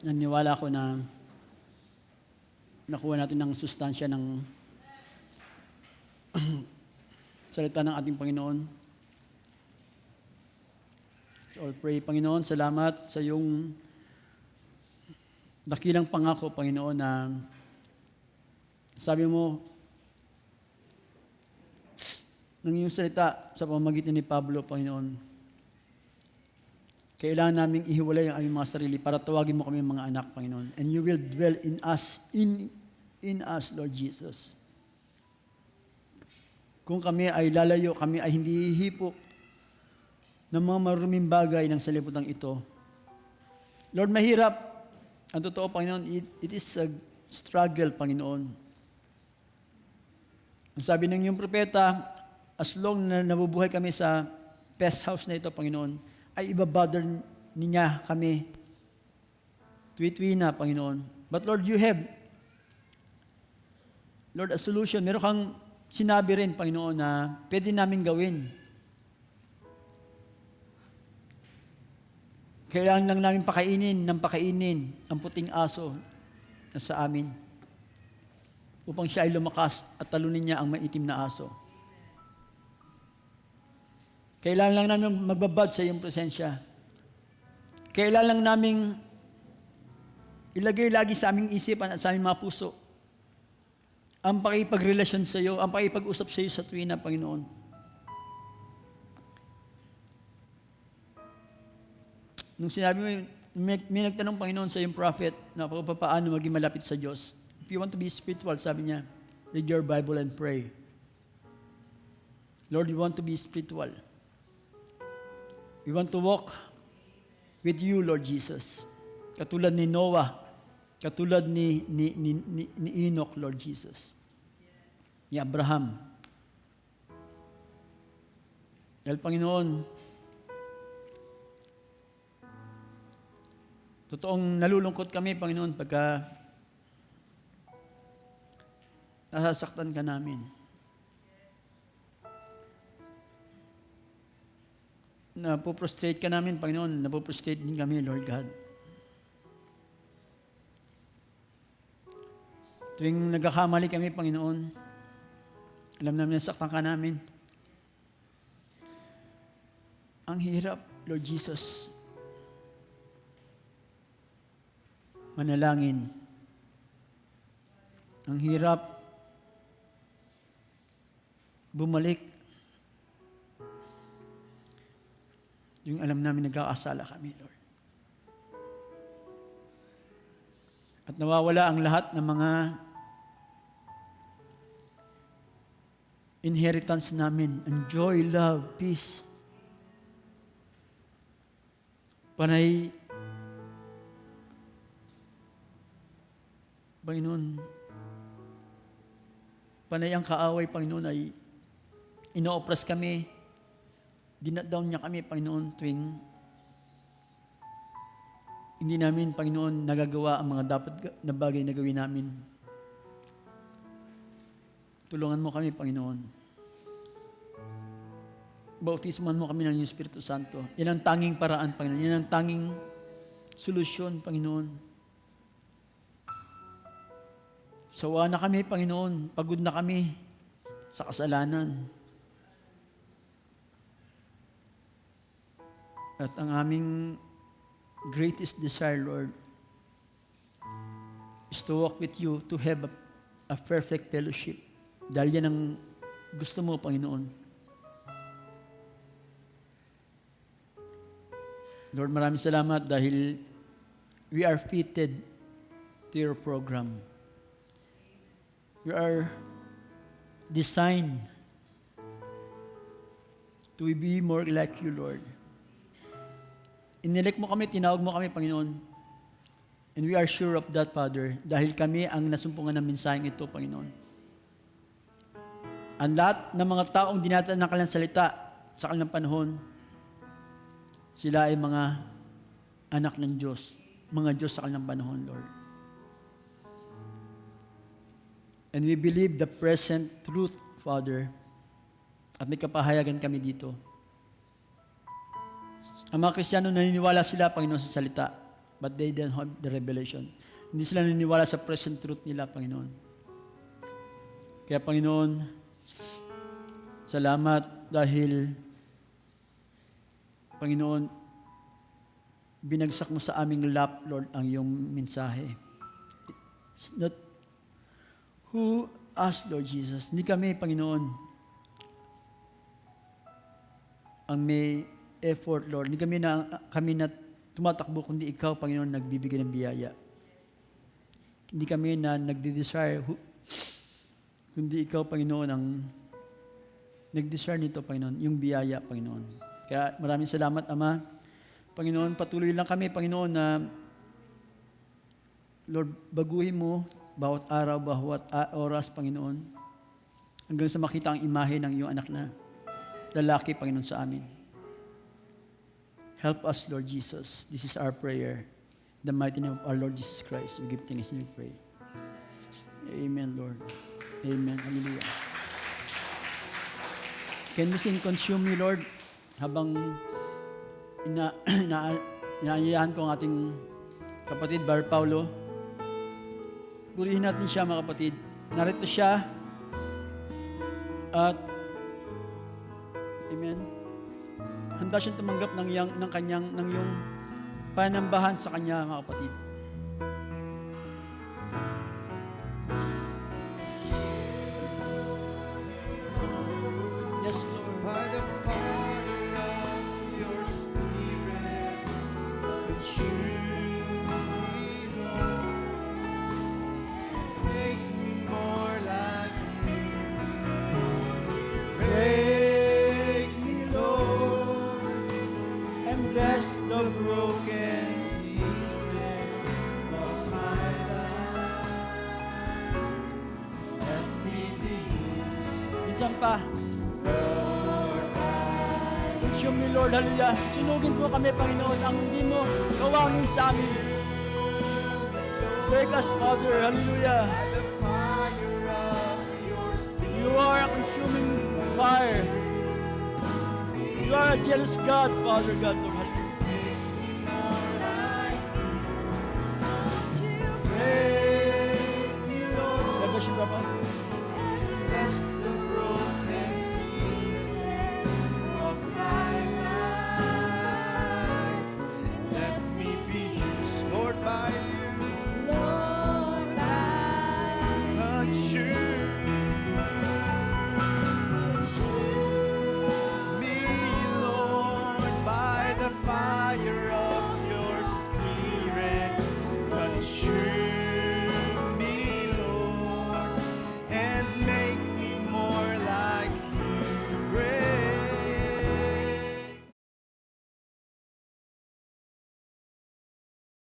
naniwala ko na nakuha natin ng sustansya ng salita ng ating Panginoon. So I'll pray, Panginoon, salamat sa iyong dakilang pangako, Panginoon, na sabi mo, ng iyong salita sa pamamagitan ni Pablo, Panginoon, kailangan naming ihiwalay ang aming mga sarili para tawagin mo kami mga anak, Panginoon. And you will dwell in us, in us, Lord Jesus. Kung kami ay lalayo, kami ay hindi hihipok ng mga maruming bagay ng salibutang ito. Lord, mahirap. Ang totoo, Panginoon, it is a struggle, Panginoon. Ang sabi ng iyong propeta, as long na nabubuhay kami sa pest house na ito, Panginoon, ay ibabother niya kami. Tuwi-tuwi na, Panginoon. But Lord, you have, Lord, a solution. Meron kang sinabi rin, Panginoon, na pwede namin gawin. Kailangan lang namin pakainin ang puting aso na sa amin upang siya ay lumakas at talunin niya ang maitim na aso. Kailangan lang namin magbabad sa iyong presensya. Kailangan lang namin ilagay lagi sa aming isipan at sa aming mga puso ang pakipagrelasyon sa iyo, ang pakipag-usap sa iyo sa tuwina, Panginoon. Nung sinabi mo, may nagtanong, Panginoon, sa iyong prophet na paano maging malapit sa Diyos. If you want to be spiritual, sabi niya, read your Bible and pray. Lord, we want to be spiritual. We want to walk with you, Lord Jesus. Katulad ni Noah, katulad ni Enoch, Lord Jesus. Ni Abraham. Dahil, Panginoon, totoong nalulungkot kami, Panginoon, pagka nasasaktan ka namin. Napoprostrate ka namin, Panginoon. Napoprostrate din kami, Lord God. Tuwing nagkakamali kami, Panginoon, alam namin nasaktan ka namin. Ang hirap, Lord Jesus. Manalangin. Ang hirap bumalik. Yung alam namin nagkakasala kami, Lord. At nawawala ang lahat ng mga inheritance namin. Ang joy, love, peace. Panay, Panginoon, panay ang kaaway, Panginoon, ay ino-oppress kami. Dinatdown niya kami, Panginoon, tuwing hindi namin, Panginoon, nagagawa ang mga dapat na bagay na gawin namin. Tulungan mo kami, Panginoon. Bautisman mo kami ng iyong Espiritu Santo. Yan ang tanging paraan, Panginoon. Yan ang tanging solusyon, Panginoon. Sawa na kami, Panginoon. Pagod na kami sa kasalanan. At ang aming greatest desire, Lord, is to walk with you, to have a perfect fellowship. Dahil yan ang gusto mo, Panginoon. Lord, maraming salamat dahil we are fitted to your program. We are designed to be more like you, Lord. Inelect mo kami, tinawag mo kami, Panginoon. And we are sure of that, Father, dahil kami ang nasumpungan ng mensaheng ito, Panginoon. Ang lahat ng mga taong dinadaan ng kanilang salita sa kanilang panahon, sila ay mga anak ng Diyos, mga Diyos sa kanilang panahon, Lord. And we believe the present truth, Father, at may kapahayagan kami dito. Ang mga Kristiyano naniniwala sila, Panginoon, sa salita, but they don't have the revelation. Hindi sila naniniwala sa present truth nila, Panginoon. Kaya, Panginoon, salamat dahil, Panginoon, binagsak mo sa aming lap, Lord, ang iyong mensahe. It's not who us, Lord Jesus. Hindi kami, Panginoon, ang may effort, Lord. Hindi kami na tumatakbo, kundi ikaw, Panginoon, nagbibigay ng biyaya. Hindi kami na nagdi-desire, kundi ikaw, Panginoon, ang nag-desire nito, Panginoon, yung biyaya, Panginoon. Kaya maraming salamat, Ama. Panginoon, patuloy lang kami, Panginoon, na Lord, baguhin mo bawat araw, bawat oras, Panginoon, hanggang sa makita ang imahe ng iyong anak na lalaki, Panginoon, sa amin. Help us, Lord Jesus. This is our prayer. In the mighty name of our Lord Jesus Christ, we give thanks and we pray. Amen, Lord. Amen. Hallelujah. Can we sing Consume Me, Lord? Habang inaayahan ko ang ating kapatid, Bar Paulo. Purihin natin siya, mga kapatid. Narito siya. At amen. Handa siyang tumanggap ng yung panambahan sa kanya, mga kapatid. Yes, Lord. By the fire of your spirit, consume me, Lord. Make me more like you. Make me, Lord, and bless the broken pieces of my life. Let me be Minsan pa. Consume me, Lord. Hallelujah. Sunugin mo kami, Panginoon, ang hindi mo kawangin sa amin. Break us, Father. Hallelujah. by the fire of your spirit. You are a consuming fire. You are a jealous God, Father God, Lord.